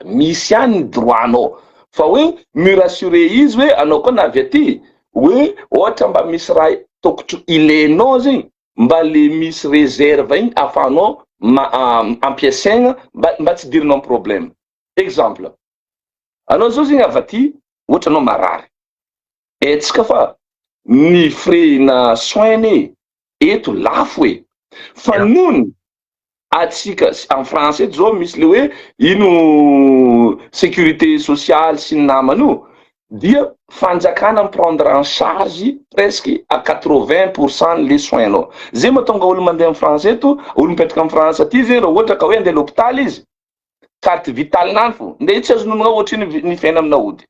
misy ihany ny droit anao fa hoe mi-rassurer izy hoe anao koa navy aty hoe ohatra mba misy raha tokotro ilainao zegny mba le misy réserve igny afahanao ampiasaigna mba tsy dirinao problème. Exemple, anao zao zegny avy aty ohatra anao marary, etsika fa ny frais na soin eto lafo fa nono atsika en français zao misy le hoe ino sécurité sociale sy ny namany io dia fanjakana prendre en charge presque à 80% les soins nao. Zay mahatonga olo mandeha en français to, olo mipetraka en France aty zegny raha ohatra ka hoe andeha l'hôpital izy carte vitale nany fo nde tsy azononao ohatra ny fiaina amina ody.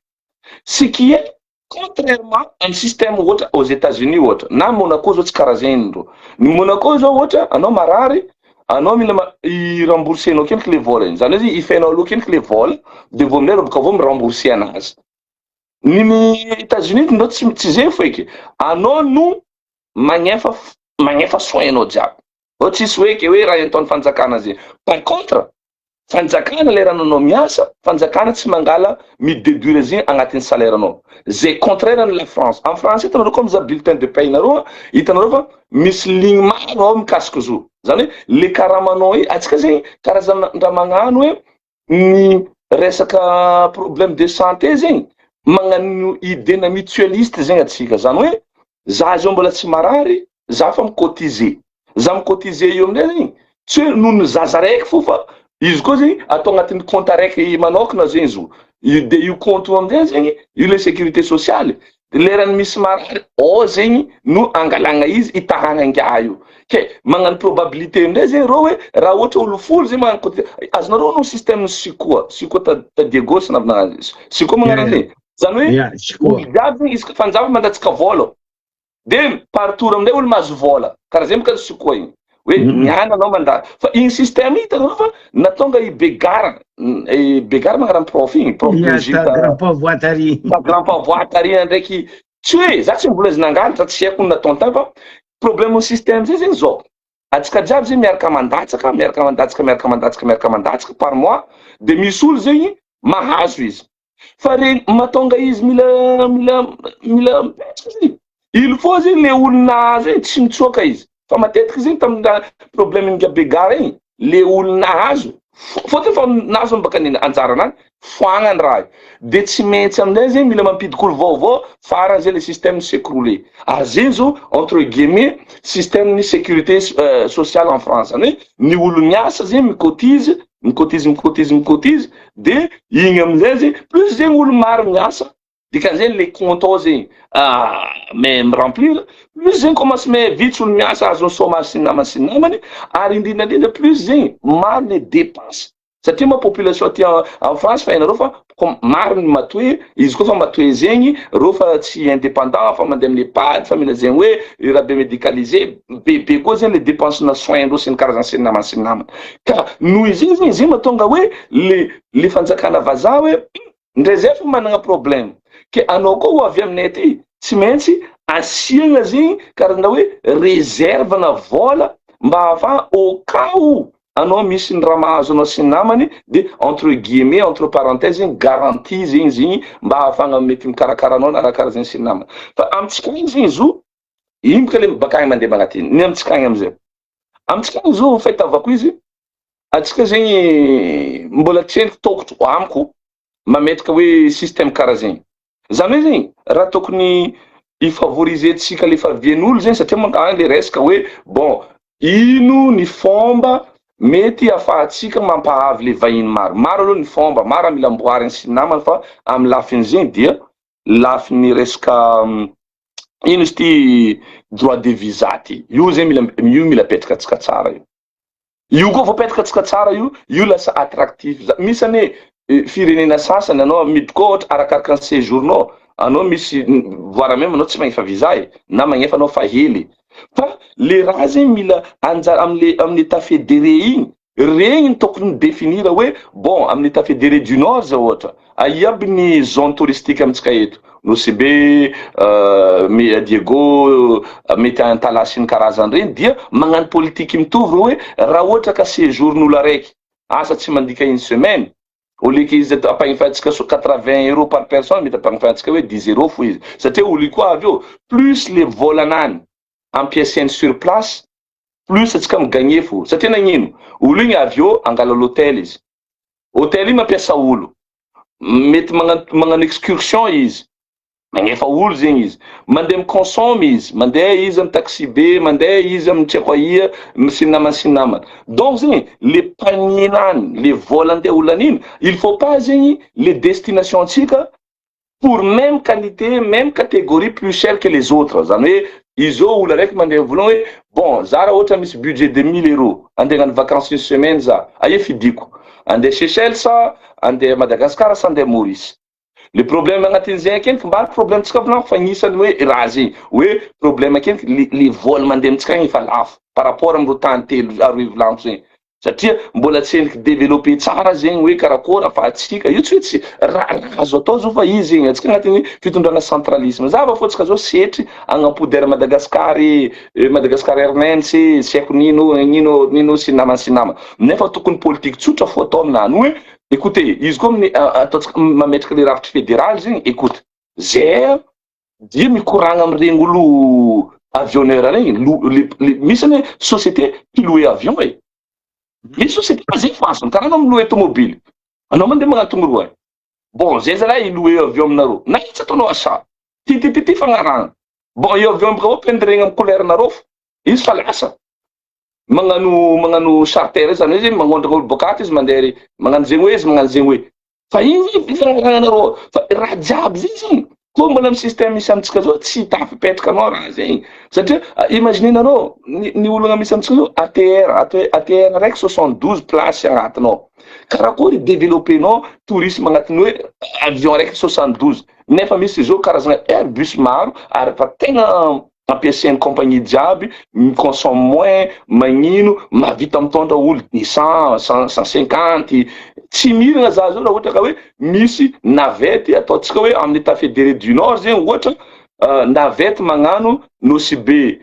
Ce qui est contrairement un système ohatra aux États-Unis ohatra na Monaco zao tsy karaha zegny ndro. Ny Monaco zao ohatra anao marary anao mila i-remboursenao keniky le vola igny, zany hoe ifainao aloha keniky le vola de vao amin'ilay bôka vao mi-rembourser anazy. Ny États-Unis ndro tsy zay feky, anao no magnefa soin-nao jiaby, o tsisy hoe ke hoe raha ataon'ny fanjakana zay. Par contre fanjakana leranao anao miasa, fanjakana tsy mangala mi-déduire zegny agnatin'ny salaire anao. Zay contraire ny la France. En France hitanareo koa mizaha bulletin de paie nareo hitanareo fa misy ligne maro ao mikasiky zo. Zany hoe le karamanao atsika zegny karazan-draha magnano hoe ny resaka problème de santé zegny magnano idée-na mutualiste zegny atsika, zany hoe za zao mbola tsy marary, za fa mi-cotiser, za mi-cotiser io amin'izay zegny tsy hoe noho ny zaza raiky fo fa izy koa zegny atao agnatin'ny compte raiky manokana zegny zo, de io compte amin'izay zegny io le sécurité sociale lerany misy marary zegny no angalagna izy itahagna angiah io ke magnano probabilité amin'izay zegny rô hoe raha ohatra olo folo zegny magnano cotiser. Azonareo no système sikoa ta Diego sy navinana sikoa magnano zany hoe olo jiaby zegny izy fanjava mandatsika vola de par tour amin'izay olo mahazo vola karaha zay mikasy sikoa igny hoe niana anao manda fa igny système io hitanao fa natonga i begara magnarana prof igny prof biologique grand pavoatari ndraiky tsy hoe za tsy mbola izy nangaly za tsy haiko nataony tany fa problème au système zay zegny zao atsika jiaby zegny miaraka mandatsaka par mois de misy olo zegny mahazo izy fa regny matonga izy mila mipetraka zegny il faut zegny le olo nahazo zegny tsy mitsoaka izy fa matetiky zegny tamina problème nga begara igny le olo nahazo fotony fa nahazo baka niny anjaranany foagnany raha de tsy maintsy amin'izay zegny mila mampidiko olo vaovao farany zay le système s'écrouler. Zay zao entre guillemets système ny sécurité sociale en France, zany hoe ny olo miasa zegny mikotise de igny amin'izay zegny plus zegny olo maro miasa dikan'izay le compte ao zegny mais mi-remplir plus zegny commence me vitsy olo miasa azony chômage sy namany ary indrindrandrindra plus zegny maro le dépense satria ma population aty en France fa hainareo fa maro ny matoe izy koa fa matoe zegny reo fa tsy indépendant fa mandeha amin'ny EHPAD fa mila zegny hoe raha be médicalisé bebe koa zegny le dépense na soin ndreo sy ny karazany sy ny namany ka noho izy zegny zay mahatonga hoe le fanjakana vazaha hoe ndray zay fa manana problème ke anao koa ho avy aminay aty tsy maintsy asiagna zegny karazana hoe réserve na vola mba hahafaha au cas où anao misy ny raha mahazo anao sy ny namany de entre guillemets entre parenthèses zegny garantie zegny mba hahafahana mety mikarakara anao na raha karaha zegny sy ny namany fa amitsika igny zegny zo iny boka le bakagny mandeha magnatiny ny amitsika agny amizay amitsika agny zo fahitavako izy atsika zegny mbola tsy haiko tokotro amiko mametraka hoe système karaha zegny zany hoe zegny raha tokony ifavoriser tsika le favian'olo zegny satria mankagny le resaka hoe bon ino ny fomba mety ahafahantsika mampahavy le vahiny maro aloha ny fomba maro mila amboariny sy namany fa amin'ny lafiny zegny dia lafiny resaka ino izy ty droit de visa ty io zegny mila petrakatsika tsara io koa voapetrakatsika tsara io lasa attractif misy ane firenena sasany anao miditra koa ohatra arakaraka ny séjournao anao misy voara même anao tsy magnefa visa na magnefa anao fa hely fa le raha zegny mila anjara amin'ny état fédéré igny regny tokony définira hoe bon amin'ny état fédéré du nord zao ohatra aiaby ny zone touristique amitsika eto Nosy Be Diego mety antalasiny karazany regny dia magnano politique mitovy hoe raha ohatra ka séjourn'olo araiky asa tsy mandika une semaine au lieu qu'ils aient apagnifantsika 80 € par personne mety apagnifantsika hoe 10 € fo izy satria olo koa avy eo plus le volanany ampiasainy sur place plus atsika migagné fo satria nagnino olo igny avy eo angala l'hôtel izy hôtel igny mampiasa olo mety magnano excursion izy magnefa olo zegny izy mandeha mikonsome izy mandeha izy amin'ny taxi be mandeha izy amin'ny tsekoia sy namana donc zegny le paninany le vola andeha olan'iny il faut pas zegny les destinations antsika pour même qualité même catégorie plus cher que les autres zany hoe izy io olo araiky mandeha vola hoe bon za raha ohatra misy budget de 1000 € andeha hagnano vacances une semaine za aia fidiko andeha Seychelles sa andeha Madagascar sa andeha Maurice. Le problème agnatin'izay akeny fomba problème tsika volagno fa agnisany hoe raha zegny hoe problème akeny le vola mandeha amitsika agny efa lafo par rapport am'ro tany telo aroy volaniko zegny satria mbola tsy hendiky développer tsara zegny hoe karakory afahantsika io tsy raha azo atao zao fa izy zegny atsika agnatin'ny fitondrana centralisme zava fô tsika zao setry agnampody Madagascar Madagascar Airlines tsy haiko nino sy nama nefa tokony politique tsotra fo atao aminany hoe écoutez izy koa ataotsika mametraka le rafitry fédéral zegny écoute zay dia mikoragna am'iregny olo avionneur regny misy ane société piloué avion misy société fa zegny façon karaha anao miloué automobile anao mandeha magnano tongoroa bon zay zalahy iloué avion aminareo na itsy ataonao asa ty fagnaragna bon io avion baka pendiregny amin'ny couleur nareo izy fa lasa magnano charter zany hoe zegny magnondraka olo bokato izy mandeha magnano zegny hoe izy magnano zegny hoe fa iny fagnaragna fa raha jiaby zegny koa mbola amy système misy amitsika zao tsy tafipetraka anao raha zegny satria imaginenareo ny olona misy amitsika zao ATR raiky 72 place agnatinao karakory développenao tourisme agnatiny hoe avion raiky 72 nefa misy zao karazana Airbus maro ary fa tegna ampiasainy compagnie jiaby consomme moins magnino mavita mitondra olo 100 150 tsy mirana za zao raha ohatra ka hoe misy navette ataotsika hoe amin'ny état fédéré du nord zegny ohatra navette magnano Nosy Be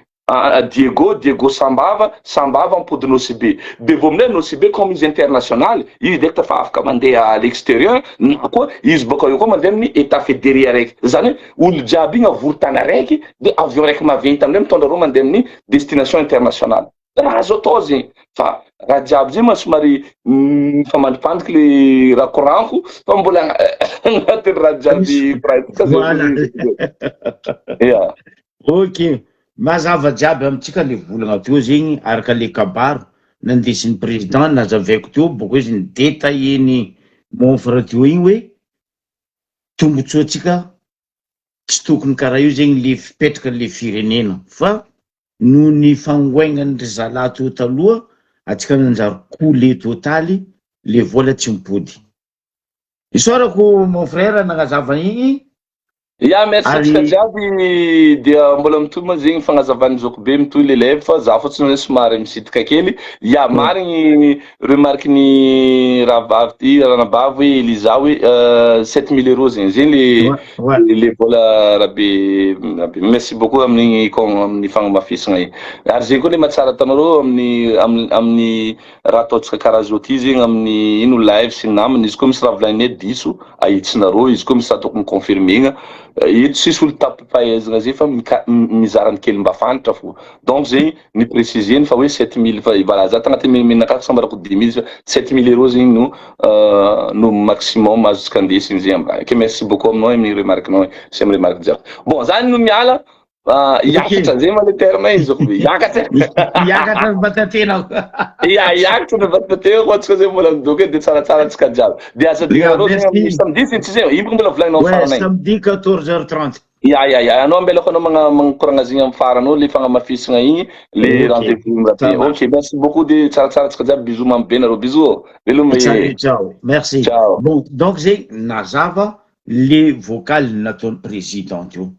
Diego Sambava ampody Nosy Be de vao aminay Nosy Be comme izy international izy direct fa afaka mandeha à l'extérieur na koa izy baka io koa mandeha amin'ny état fédéré araiky zany hoe olo jiaby igny avory-tany araiky de avion raiky maventy aminay mitondra reo mandeha amin'ny destination internationale raha azo atao zegny fa raha jiaby zegny somary famandripandiky le raha koranko fa mbola agnatin'ny raha jiaby pratika yeah. Ok mazava jiaby amitsika le volagna teo zegny araka le kabaro nandesin'ny président nazavaiko teo boko izy nideta eny monfra teo igny hoe tombotsoatsika tsy tokony karaha io zegny le fipetraka le firenena fa noho ny fangoaignany ry zalahy teo taloha atsika nanjary coulé totaly le vola tsy mipody isorako mon frère nagnazava igny ya merci atsika jiaby dia mbola mitohy ma zegny fagnazavany zoko be mitohy lelève fa za fotsiny hoe somary misitrika kely ya marigny remarque ny rahavavy ty ranabavy hoe Eliza hoe 7000 € zegny le vola rabe merci beaucoup amin'ny fagnamafisagna igny ary zegny koa le mahatsara tanareo amin'ny raha ataotsika karaha zao ty zegny amin'ny ino live sy namany izy koa misy raha volaninay diso ahitsinareo izy koa misy raha tokony confirmegna ito sisy olo tapipahaizana zay fa mizarany kely mba fantatra fo donc zegny ny préciseny fa hoe 7000 fa voilà za tagnaty menakako sambarako 10000 7000 € zegny no maximum azotsika andesiny zegny amba ke merci beaucoup aminao amin'ny remarquenao sy amin'ny remarque jiaby bon zany no miala Iakatra zay ma le terme izy iakatra iakatra vatantenako iakatra na vatantenako ohatsika zay mbola midoky de tsaratsara antsika jiaby de asa dignareo zay samedi sy zay ino mbola volaninao faranay samedi 14h30 anao ambelako anao magnakoragna zigny amin'ny farany le fagnamafisagna igny le rendez-vous mirabe ok merci beaucoup de tsaratsara antsika jiaby bisous mamy be nareo bisous veloma ciao merci bon donc zay nazava le vocal nataon'ny président io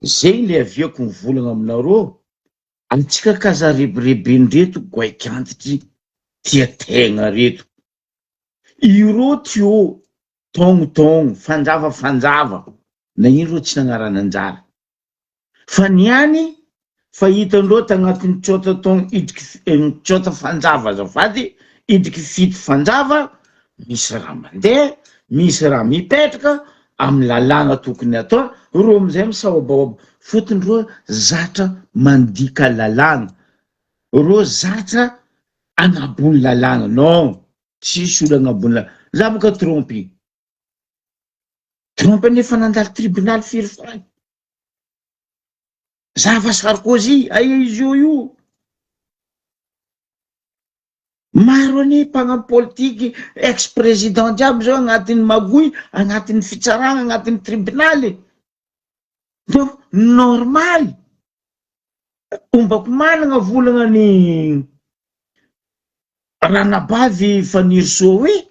zay le aviako mivolagna aminareo antsika kaza rebirebeny reto goaikantitry tia tegna reto ireo tio togno fanjava na ino reo tsy nagnarana anjara fa niany fa hitandreo tagnatin'ny tsota togno idiky tsota fanjava azafady idiky fito fanjava misy raha mandeha misy raha mipetraka amin'ny lalàna tokony atao ro amizay misaobaoba fotony ro zatra mandika lalàna ro zatra agnabony lalàna non tsisy olo agnabony lalàna za boka trompe nefa nandalo tribunal firy farany zava Sarkozy aia izy io maro any mpagnano politiky ex-président jiaby zao agnatin'ny magoy agnatin'ny fitsarana agnatin'ny tribunaly donc normal ombako managna volagna ny ranabavy Fanirso hoe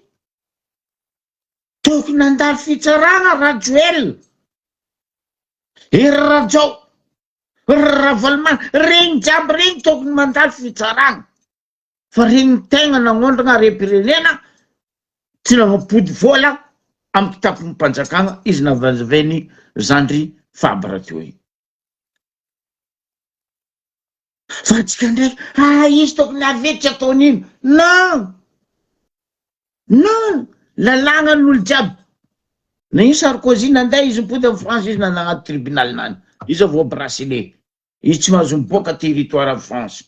tokony nandalo fitsarana Rajoel Rajao Ravalman regny jiaby regny tokony mandalo fitsarana fa regny tegna nagnondrana repirenena tsy nagnapody vola amin'ny kitapon'ny mpanjakana izy navazavainy Zandry Fabre teo igny fa tsika ndraiky izy tokony avetry ataon'ino non lalàna n'olo jiaby na io Sarkozy nandeha izy mipody amin'ny France izy nanagnaty tribunal nany izy avao bracelet izy tsy mahazo miboaka territoire av France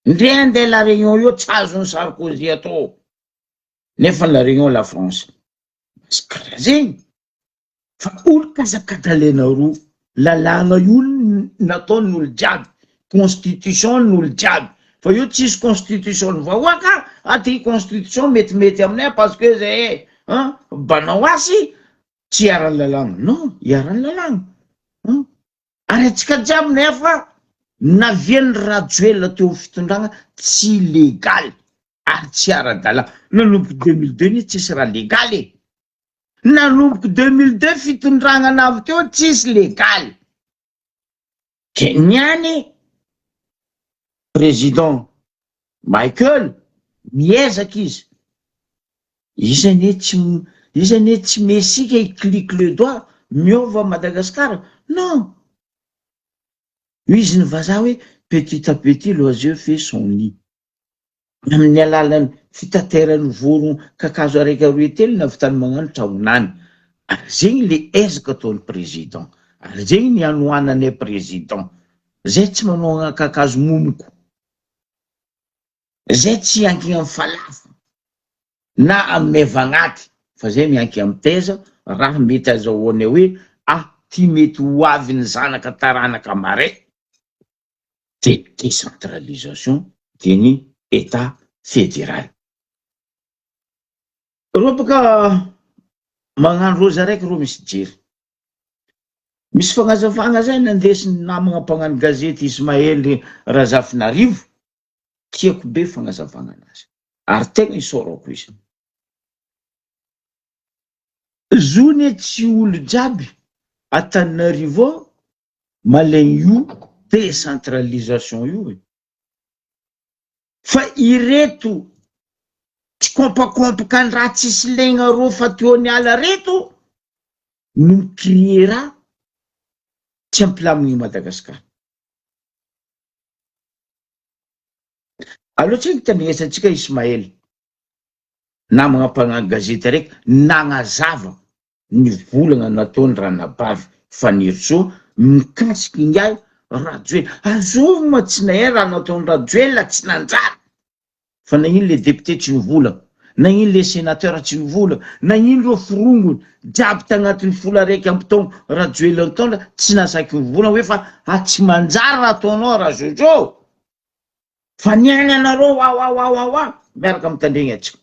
ndre andeha la réunion io tsy azony Sarkozy atao nefa la réunion la France basy karaha zegny fa olo kazakadalena roa lalàna io nataon'olo jiaby constitution n'olo jiaby fa io tsisy constitution vahoaka aty constitution metimety aminay parce que zay banao asy tsy hiaran'ny lalàna non hiaran'ny lalàna ary atsika jiaby nefa navian'ny Rajoel teo fitondragna tsy légal ary tsy ara-dalàna nanomboky 2002 ny tsisy raha légal nanomboky 2002 fitondragna anavy teo tsisy légal ke niany président Michael miezaky izy ane tsy mesika clique le doigt miova Madagascar non izy ny vazaha hoe petit à petit l'oiseau fait son nid amin'ny alalan'ny fitaterany vorogno kakazo araiky aroe telo navitany magnano tragnonany ary zegny le ezaka ataon'ny président ary zegny ny anoanany président zay tsy manao kakazo momoko zay tsy anky amin'ny falafa na amin'ny mevagnaty fa zay mianky amin'ny teza raha mety azahoany hoe ty mety ho avy ny zanaka taranaka mare de décentralisation de ny état fédéral ro boka magnano roza raiky ro misy jery misy fagnazavagna zay nandesiny namagna mpagnano gazety Ismaël Razafinarivo tiako be fagnazavagna anazy ary tegna isorako izy zony tsy olo jiaby Antananarivo malegny io décentralisation io fa ireto tsy kompakompaka ny raha tsisy legna ro fa teo ny ala reto no mikriera tsy ampilaminy Madagasikara aloha tsy tandrignesantsika Ismaël namagna mpagnano gazety raiky nagnazava ny volagna nataony Ranabavy Fanirso mikasiky ngiahy Rajoel azovy ma tsy nahay raha nataony Rajoel tsy nanjara fa na ino le député tsy nivolagna nagnino le sénateur tsy nivola, nagnino reo firongony jiaby tagnatin'ny vola raiky amby taona raha joelony taona tsy nasaky nivola hoe fa tsy manjary raha ataonao raha Jojo fa niaina anareo wa miaraka mitandregny atsika.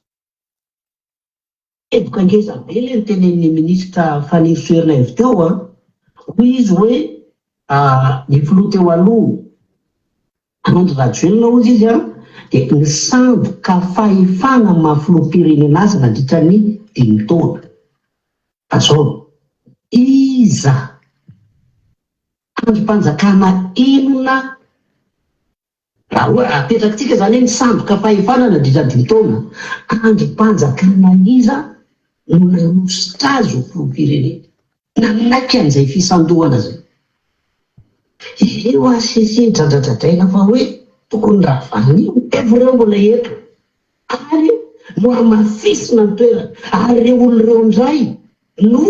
Evoka ngeza be le nitenen'ny ministra fanirisoerina avy teo hoy izy hoe ny filoha teo aloha Andry Rajoelina hozy izy dia nisamboka fahefana mafiloham-pirenena azy nandritra ny 5 taona. Azao iza androm-panjakana enona raha hoe apetrakintsika zany hoe nisamboka fahefana nandritra 5 taona, androm-panjakana iza no nanositra azy ho filoham-pirenena nanaiky an'izay fisandohana zay. Eo ACC dradradradraina fa hoe tokony ravanio evoreo mbola eto ary mora mafisina ny toerana ary reo olon'ireo amizay no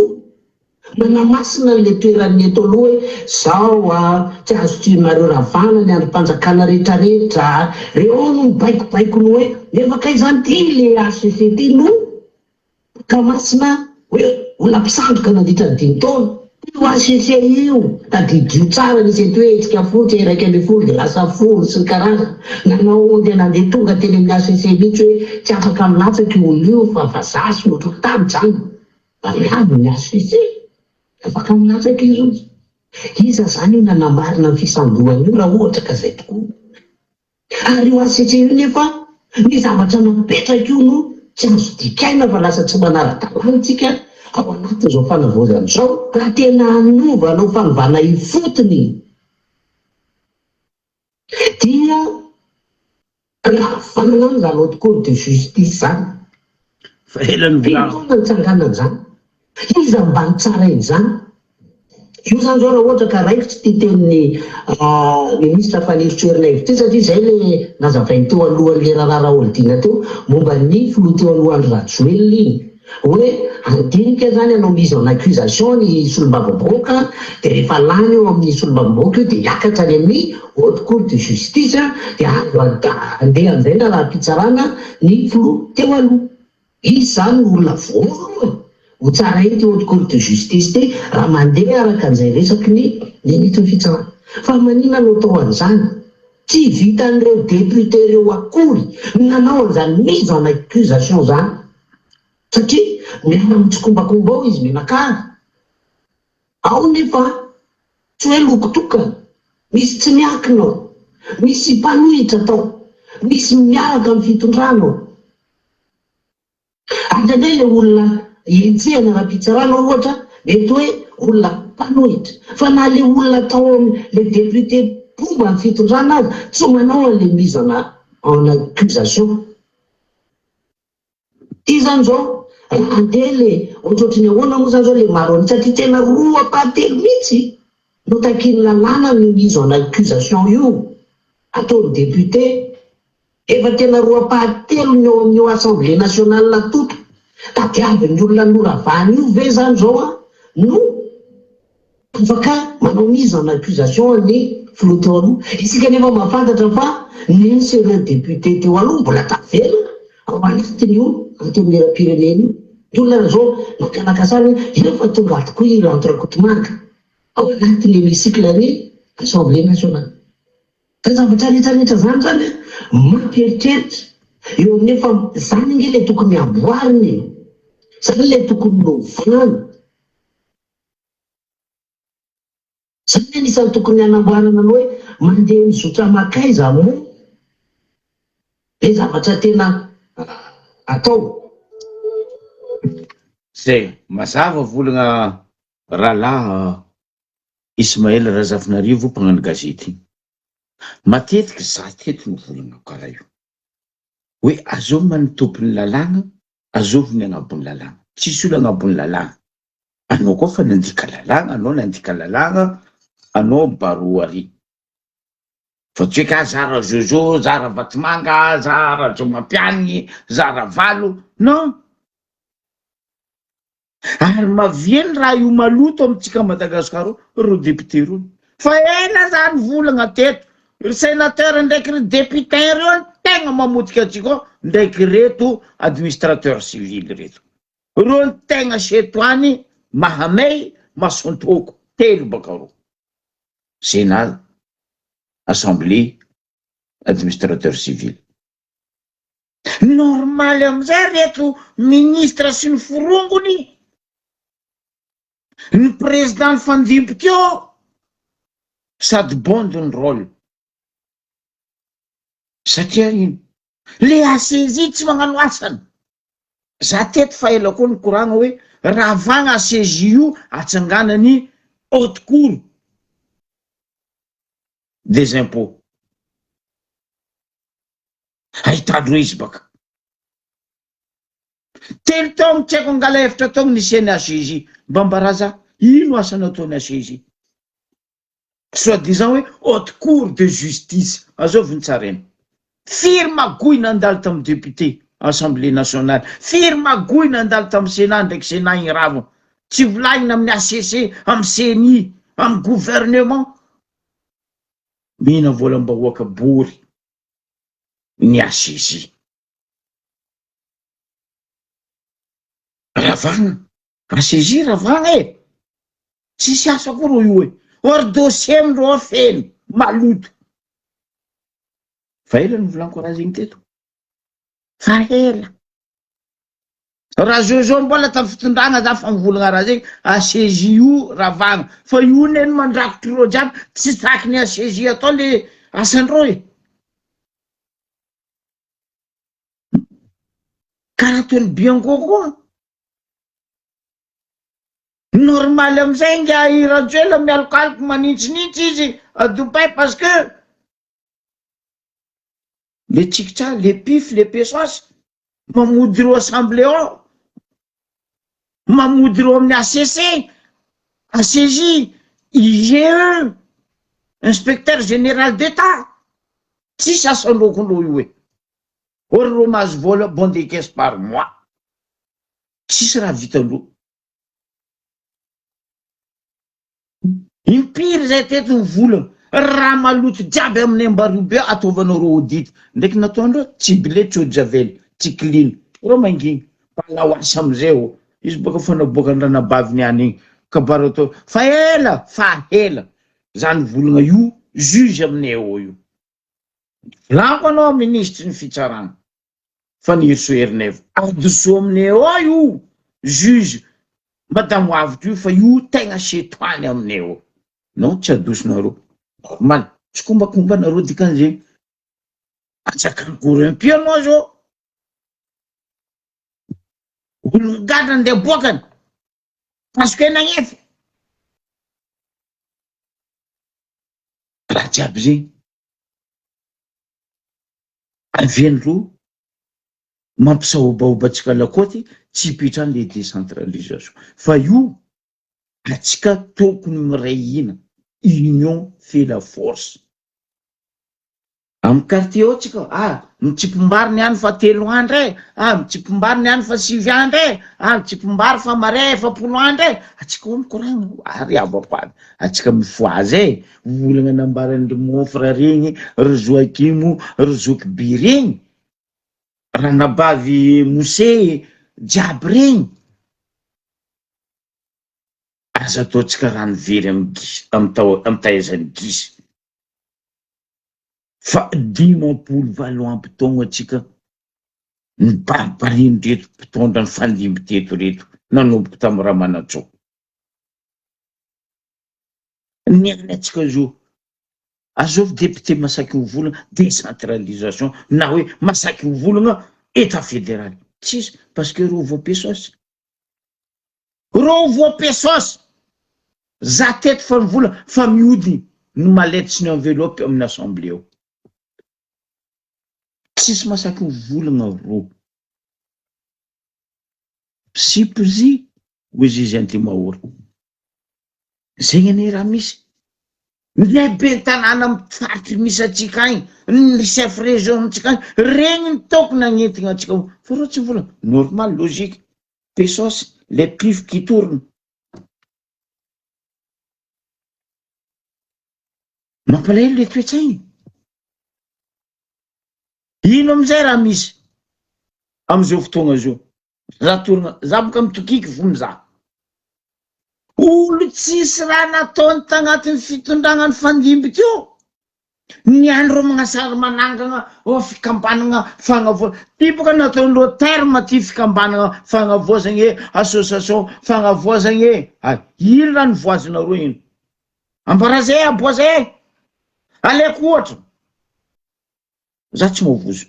manamasina n'le toerany eto aloha hoe zao tsy azo tionareo ravana ny androm-panjakana rehetrarehetra, reo no mibaikobaikony hoe nevaka izany ty le ACC ty no ka masina hoe olona mpisandoka nandritra ny 5 taona. Io ACC io tadidio tsara nisy eto hoe etsika fotsy raiky amby folo de lasa folo sy ny karaza nanao de nandeha tonga teny amin'ny ACC mihitsy hoe tsy afaka milatsaky olo io fa vasasy motro tamy zany fa miavy ny ACC afaka milatsaky izy. Iza zany io nanamarina ny fisandohana io raha ohatra ka zay tokoa. Ary io ACC io nefa ny zavatra napetraka io no tsy azo dikaina fa lasa tsy manara-dalàna ao anatin'izao fanavoazana zao raha tena hanovanao fanovana ifotony dia raha fananano zany haute cour de justice zany fa elany volana nitsanganana zany iza mbany tsara iny zany. Io zany zao raha ohatra ka raikitsy ty tenin'ny ministra fanirisoerina evy ty satria zay le nazavainy teo alohan'le raharaha olidina teo momba ny filoha teo alohan'ny Rajoelina iny hoe andinika zany anao mise en accusation ny solombavamboaka de rehefa lany eo amin'ny solombavamboaka io de hiakatra any amin'ny haute cour de justice de andeha anzay na raha mpitsarana ny filoha teo aloha. Izy zany olona voalohany ho tsara ety haute cour de justice ty raha mandeha araka an'izay resaky ny ministre fitsarana. Fa manina anao tao an'izany tsy vitan'ireo député reo akory nanao an'izany mise en accusation zany satria miara mitsikombakomba ao izy menakary ao nefa tsy hoe lokotokana misy tsy miankinao, misy mpanohitra tao, misy miaraka amin'ny fitondranao. Andray le olona entsehana raha-pitsarana ohatra mety hoe olona mpanohitra fa na le olona tao le député pomba ny fitondrana azy tsy manao an'le mise en accusation. Ty zany zao andeha le ohatrohatry ny ahoana moa zany zao le marony satria tena roa pahatelo mihitsy no takiny lalàna ny mise en accusation io ataon'ny député efa tena roa pahatelo ny eo amin'io assemblée nationale toto tadiavin'ny olona noravany io ve zany zao no afaka manao mise en accusation ny filoha teo aloha. Isika nefa mahafantatra fa nisy ireo député teo aloha mbola tavela ao anatiny io anteminera-pirenena io. Ny olona zao nakanakasany efa tonga ato koa i rentre-kotomanga ao anatin'ny hémicycle ny assemblée nationale. Ka zavatra rehetrarehetra zany zany mampieritreritra eo amin'ny efa zany nge le tokony amboariny zany le tokony novana zany anisan'ny tokony hanamboarana ny hoe mandeha mizotra makaiza moa le zavatra tena atao. Zay mazava volagna rahalahy Ismaël Razafinarivo mpagnano gazety. Matetiky za teto no volagna karaha io hoe azovy manotompony lalàna, azovy ny agnabony lalàna, tsisy olo agnabony lalàna. Anao koa fa nandika lalàna, anao nandika lalàna, anao baro ary fa tsy hoe ka zara Jojo, zara Vatomanga, zara Jomampianiny, zara Valo, non. Ary maviany raha io maloto amintsika Madagasikara ro député ro fa ela zany volagna teto sénateur ndraiky ry député reo tegna mamotika atsika ndraiky reto administrateur civil reto, reo ny tegna setoany Mahamay Masontoko telo baka ro Sénat, Assemblée, administrateur civil. Normaly amizay reto ministra sy ny forongony, ny président ny fandimpiky eo sady bondy ny rôle. Satria ino? Le ACJ tsy magnano asany. Za teto fa ela koa ny koragna hoe ravagna ACJ io atsanganany haute cour des impôts. Ahitandro izy baka. Telo taogno tsy haiko angala hevitra taogno nisy ACJ. Mbambaraza ino asany ataony ACJ? Soi-disant hoe haute cour de justice. Azoviny tsara eny. Firma goy nandalo tamin'ny député Assemblée nationale, firma goy nandalo tamin'ny Sénat ndraiky Sénat igny ravo, tsy volagnina amin'ny ACC, amin'ny CNI, amin'ny gouvernement. Mina volam-bahoaka bory ny ACJ. Ravagna, ACJ ravagna e. Tsisy asa koa ro io e. Or dossier amindreo feno, maloto. Fa ela ny volanko raha zegny teto. Fa ela. Raha zao mbola tamin'ny fitondragna za fa mivolagna raha zegny, ACJ io ravagna. Fa io neny mandrakotry reo jiaby, tsy saky ny ACJ atao le asandreo e. Karaha toy ny Bianco koa. Normaly amizay nga Iranjoela mialokaloky maninitsinitsy izy adopay parce que le tsikitra, le pif, le pesos mamody reo assemblée ao, mamody reo amin'ny ACC, ACJ, IGE, inspecteur général d'État. Tsisy asan'reo io e. Or reo mahazo vola bon de caisse par mois. Tsisy raha vitandreo. Impiry zay teto ny volana, raha maloto jiaby amin'ny ambarobe ataovanao reo audit, ndraiky nataondreo tsible tsy eau-de-javel, tsy clean. Reo manginy, palao asa amizay o. Izy baka fanaboaka ny ranabaviny any igny, kabaro atao. Fa ela, zany volana io, juge aminay eo io. Lanko anao ministre ny fitsarana, fa ny Irso Erneve, adoso aminay eo io, juge, madamo avitra io, fa io tegna setoany aminay eo. Non, tsy adosonareo. Normal, tsy kombakombanareo dikan'izay. Atsakany corrompu anao zao. Olo gadra andeha boakany. Parce que nagnefa. Raha jiaby zegny. Aviandreo mampisaobaobatsika lakôty, tsy hipitrany le décentralisation. Fa io, atsika tokony miray hina. Union fait la force. Amin'ny quartier ao tsika, mitsipombary ny any fa 3 andro mitsipombary ny any fa 5 andro mitsipombary fa maray fa 10 andro atsika mikoragna ary abapady atsika mifoazy volagna nambaran'ny mofra regny ry Joakimo ry Zokiby regny ranabavy Mose jiaby regny aza ataotsika rano very amin'ny taezan'ny gisy. Fa 50 ampy taogno atsika ny baribariny reto mpitondra ny fandimby teto reto nanomboka tamin'ny Ramanatsoa. Niany atsika zao azovy député masaky ny volagna décentralisation na hoe masaky ny volagna état fédéral. Tsisy parce que reo voapesos. Reo voapesos. Za teto fa mivola fa miodiny ny malety sy ny enveloppe amin'ny assemblée ao. Tsisy masaky ny volagna reo. Sipozy ho izy antimahory. Zegny ane raha misy. Lehibe ny tanàna amin'ny faritry misy atsika agny, ny chef région atsika agny, regny ny tokony agnetigna atsika. Fa reo tsy volagna. Normal, logique. Pesos, les pifs qui tournent. Mampalahelo le toetr'aigny. Ino amizay raha misy amizao fotoagna zao. Za boka mitokiky vo mizaha. Olo tsisy raha nataony tagnatin'ny fitondragnany fandimby teo. Niandro magnasary manangana fikambanana fagnavoa. Ty boka nataon'ireo terme ty fikambanana fagnavoazagny e, association fagnavoazagny e. Ino raha nivoazinareo ino? Ambarazay, aboazay, aleko ohatra. Za tsy mavozo.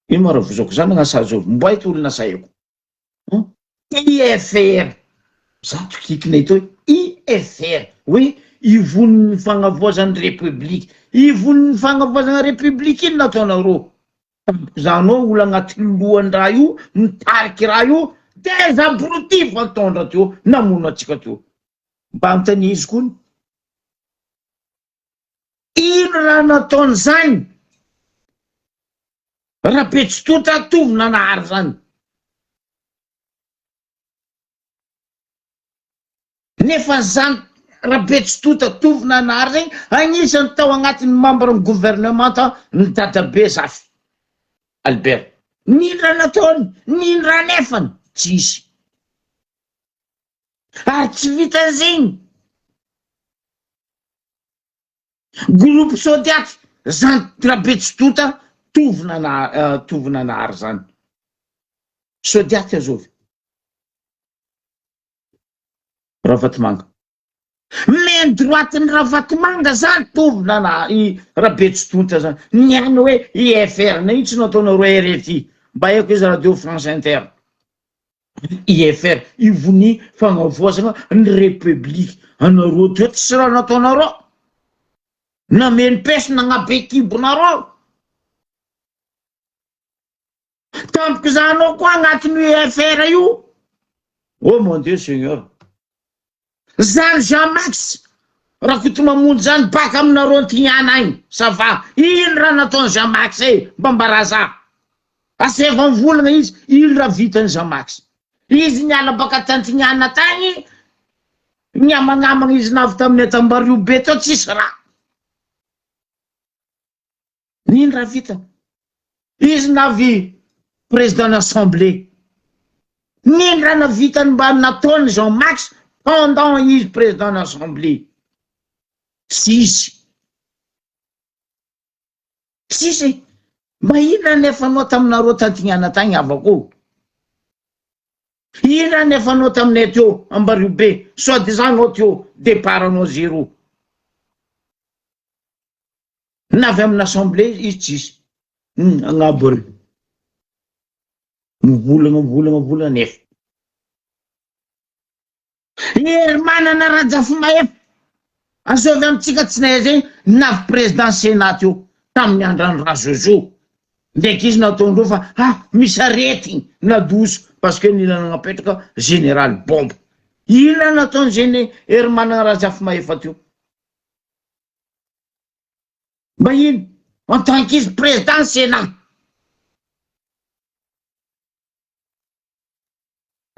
Ino mara vozako za nagnasa zao, mbo haiko olona saiko. IFR. Za tokikinay to IFR. Oui, ivon'ny fagnavoazan'ny république. Ivon'ny fagnavoazana république ino nataonareo? Zanao olo agnaty lohan'ny raha io, mitariky raha io, des abrutifs vatondra teo, namono atsika teo. Mba amintany izy koa. Ino raha nataony zany? Rapetsototra tovina nahary zany. Nefa zany rapetsototra tovina nahary zany, agnisan'ny tao agnatin'ny membre ny gouvernement ny dadabe Zafy Albert. Nino raha nataony? Nino raha nefany? Tsisy. Ary tsy vita zegny. Groupe Sodiaty zany rapetsototra tovina nahary zany. Sodiaty azovy. Ravatomanga. Men droite-ny Ravatomanga zany tovina nahary rapetsototra zany. Niany hoe IFR, na ino tsy nataonareo RFI, mba haiko izy Radio France Inter. IFR, ivony fagnavoazana ny république. Anareo teo tsy raha nataonareo. Nameny pesy nagnabekibonareo. Tampoko zanao koa agnatin'ny IFR io. Oh mon Dieu Seigneur. Zany Jean-Max, raha koto mamonjy zany baka aminareo antignana agny, ça va. Ino raha nataony Jean-Max e, mba mbaraza. Asevany volagna izy, ino raha vitany Jean-Max. Izy niala baka tantignana tagny, niamanamagna izy navy tamin'ny Tambariobe teo tsisy raha. Nino raha vita? Izy navy président d'assemblée. Nino raha navitany mba nataony Jean-Max pendant izy président d'assemblée? Sisy. Sisy. Mba ino raha nefanao taminareo tantignana tagny avako? Ino raha nefanao taminay teo Ambariobe? Soi-disant anao teo départ anao zéro. Navy amin'ny assemblée izy tsisy. Agnabo reo. Mivolagna nefa. Ery manana Rajafy Mahefy. Azovy amitsika tsinay zegny navy président sénat io tamin'ny andran'ny Razozo. Ndraiky izy nataondreo fa misy arety nadoso parce que nila nagnapetraka général Bombe. Ina nataony zeny ery manana Rajafy Mahefy teo? Mba ino? En tant qu'izy président sénat.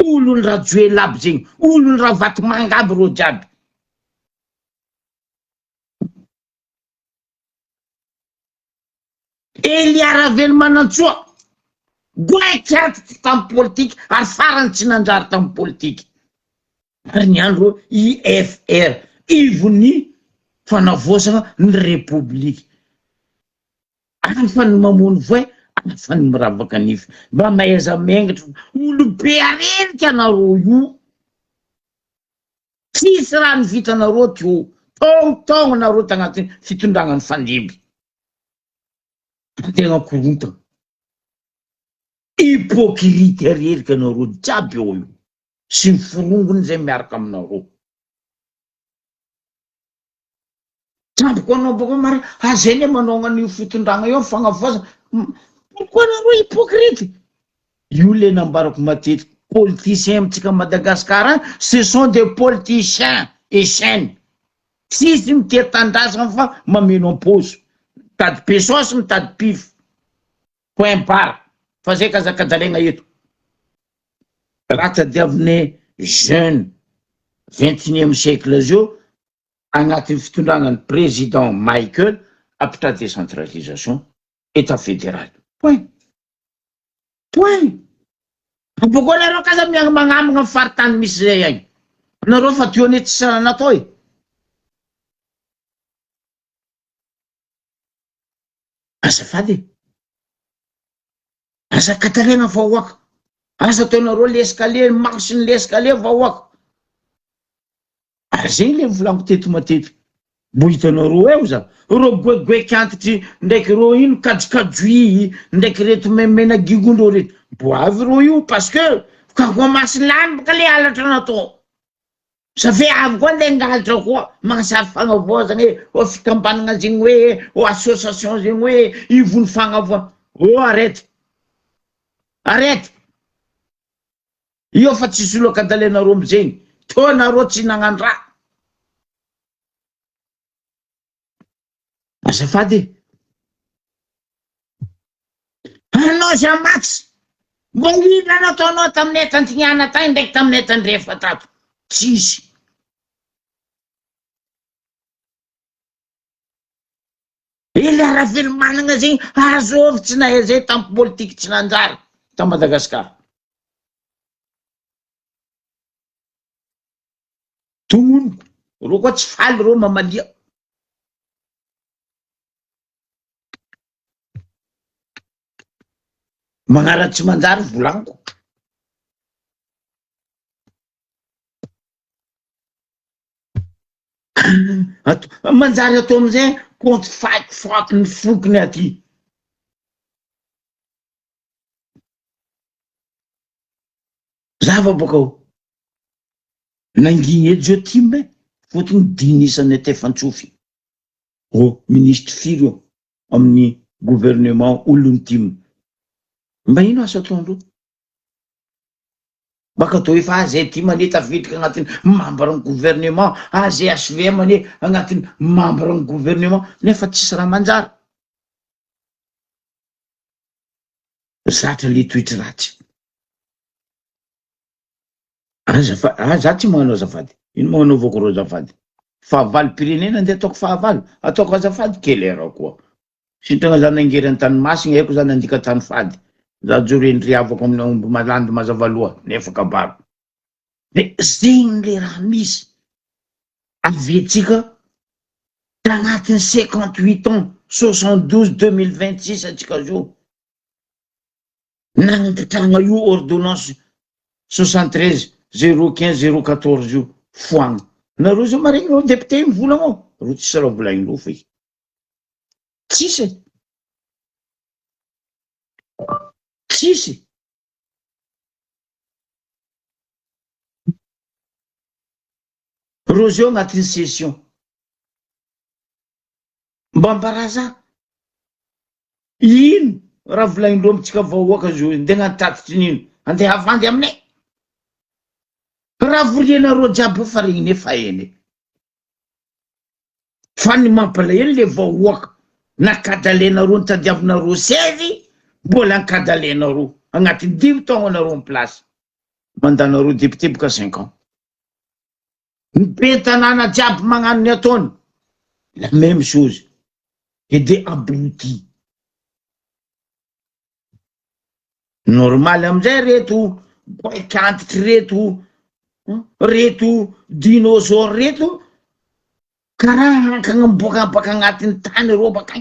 Olony raha joely aby zegny, olony raha Vatomanga aby reo jiaby. Elia Ravelmanantsoa, goaiky aty tamin'ny politique, ary farany tsy nanjary tamin'ny politique. Ary niandro IFR, ivony fanavoasana ny république. Afany mamono voay, afany miravaka nify. Mba mahaiza mengatra, olo be arenika anareo io. Tsisy raha nivitanareo teo. Tongo nareo tagnatin'ny fitondragnany fandimby. Tegna koronta. Hypocrite arerika anareo jiaby eo io. Sy ny forongony zay miaraka aminareo. Trampoko anao boka mare, zay ne manao an'io fitondragna io fagnavoazana. Pourquoi nareo hypocrite? Io le nambarako matetiky. Politiciens amitsika Madagascar, ce sont des politiciens et chaînes. Tsisy mitety tandrasana fa mameno am-paozy. Mitady pesosy, mitady pifo. Point barre. Fa zay kazakajalaigna eto. Raha tadiavin'ny jeune 21e siècle zio, agnatin'ny fitondragnan'ny président Michael, apitra décentralisation, État fédéral. Point. Pourquoi nareo kaza magnamagna amin'ny faritany misy zay agny? Nareo fa tionety tsy natao e. Azafady. Asa katarena vahoaka. Asa ataonareo l'escalier, marche ny l'escalier vahoaka. Zay le volaniko teto mateto. Mbo hitanareo eo za. Reo goegoeky antitry ndraiky reo ino kajokajoi ndraiky reto memena gigondreo reto. Mbo avy reo io parce que ka koa masy lany baka le halatra natao. Savay avy koa le ngalatra koa magnasary fagnavoazana o fikambanana zegny hoe o association zegny hoe ivony fagnavoa. Oh arrête. Io fa tsisy loka dalenareo amizegny. To nareo tsy nagnano raha. Azafady. Anao Jean-Max. Mbo ina nataonao taminay Tantignana tagny ndraiky taminay Tandrefa tato. Tsisy. Ile aravelo managna zegny azovy tsy nahay zay tamin'ny politique tsy nanjary ta Madagasikara. Tognoniko. Reo koa tsy faly reo mamalia. Magnara tsy manjary volaniko. Manjary atao amizay compte faky ny fokony aty. Zava bokao. Nangigny eto zao time fotony dinisany Tefantsofy. Ministre Firo amin'ny gouvernement olony time. Mba ino asa ataondreo? Baka atao efa zay ty mane tafiditra agnatin'ny membre ny gouvernement, zay HVM mane agnatin'ny membre ny gouvernement, nefa tsisy raha manjary. Zatra le toetry ratsy. Za tsy magnano azafady. Ino magnano avao reo azafady? Fahavalo pirenena nde ataoko fahavalo. Ataoko azafady kelera koa. Sintragna za nangery an-tanomasina haiko za nandika tany fady. Za jorendry avako amin'ny omby malandy mazavaloa nefa kabaro. Zegny le raha misy. Avetsika tagnatin'ny 58 ans 72 2026 atsika zao. Nanampitranga io ordonnance 73 015 014 io foagna. Nareo zao maregny reo député mivolagna ao. Reo tsisy raha volagnin'reo fe. Tsisy. Reo zao agnatin'ny session. Mba ambaraza. Ino raha volagnin'reo amitsika vahoaka zao ndeha tatitry nino andeha avandy aminay. Raha volianareo jiaby fa regny nefa eny. Fa ny mampalahelo le vahoaka nakadalenareo nitadiavinareo sezy mbola nkadalenareo agnatin'ny 10 taogna nareo en place. Mandanareo député boka 5 ans. Be tanàna jiaby magnano ny ataony. La même chose. Et des abrutis. Normal amizay reto boikantitry reto dinosaure reto karaha hankagna miboaka baka agnatin'ny tany reo baka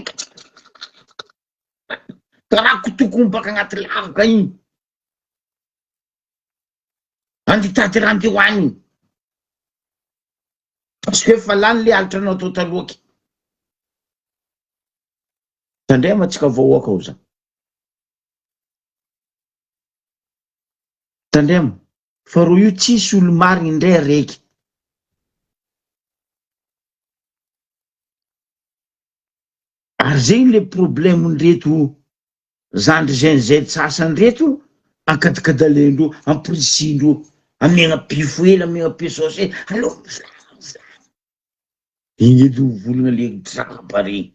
karaha kotokony baka agnaty lavaka igny. Anditady raha andeha hoaniny. Parce que fa lany le alitra anao tao taloaky. Tandrema atsika vahoaka ao zany. Tandrema. Fa reo io tsisy olo marigny indray araiky. Ary zegny le problème reto zandry zay sasany reto ankadikadalendreo, ampirisindreo, amiagna pifoela, amiagna pisosy. Allô, igny edy volagna le draba regny.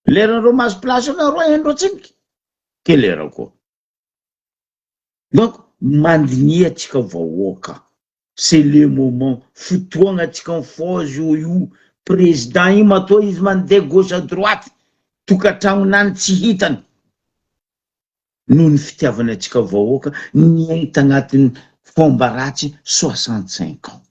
Leran'reo mahazo place nareo endreo tsiniky. Ke lera koa. Donc, mandini atsika vahoaka. C'est le moment. Fotoagna atsika mifozy io. président io matoa izy mandeha gauche à droite tokantragnonany tsy hitany noho ny fitiavana antsika vahoaka ny enta agnatin'ny fomba ratsy 65 ans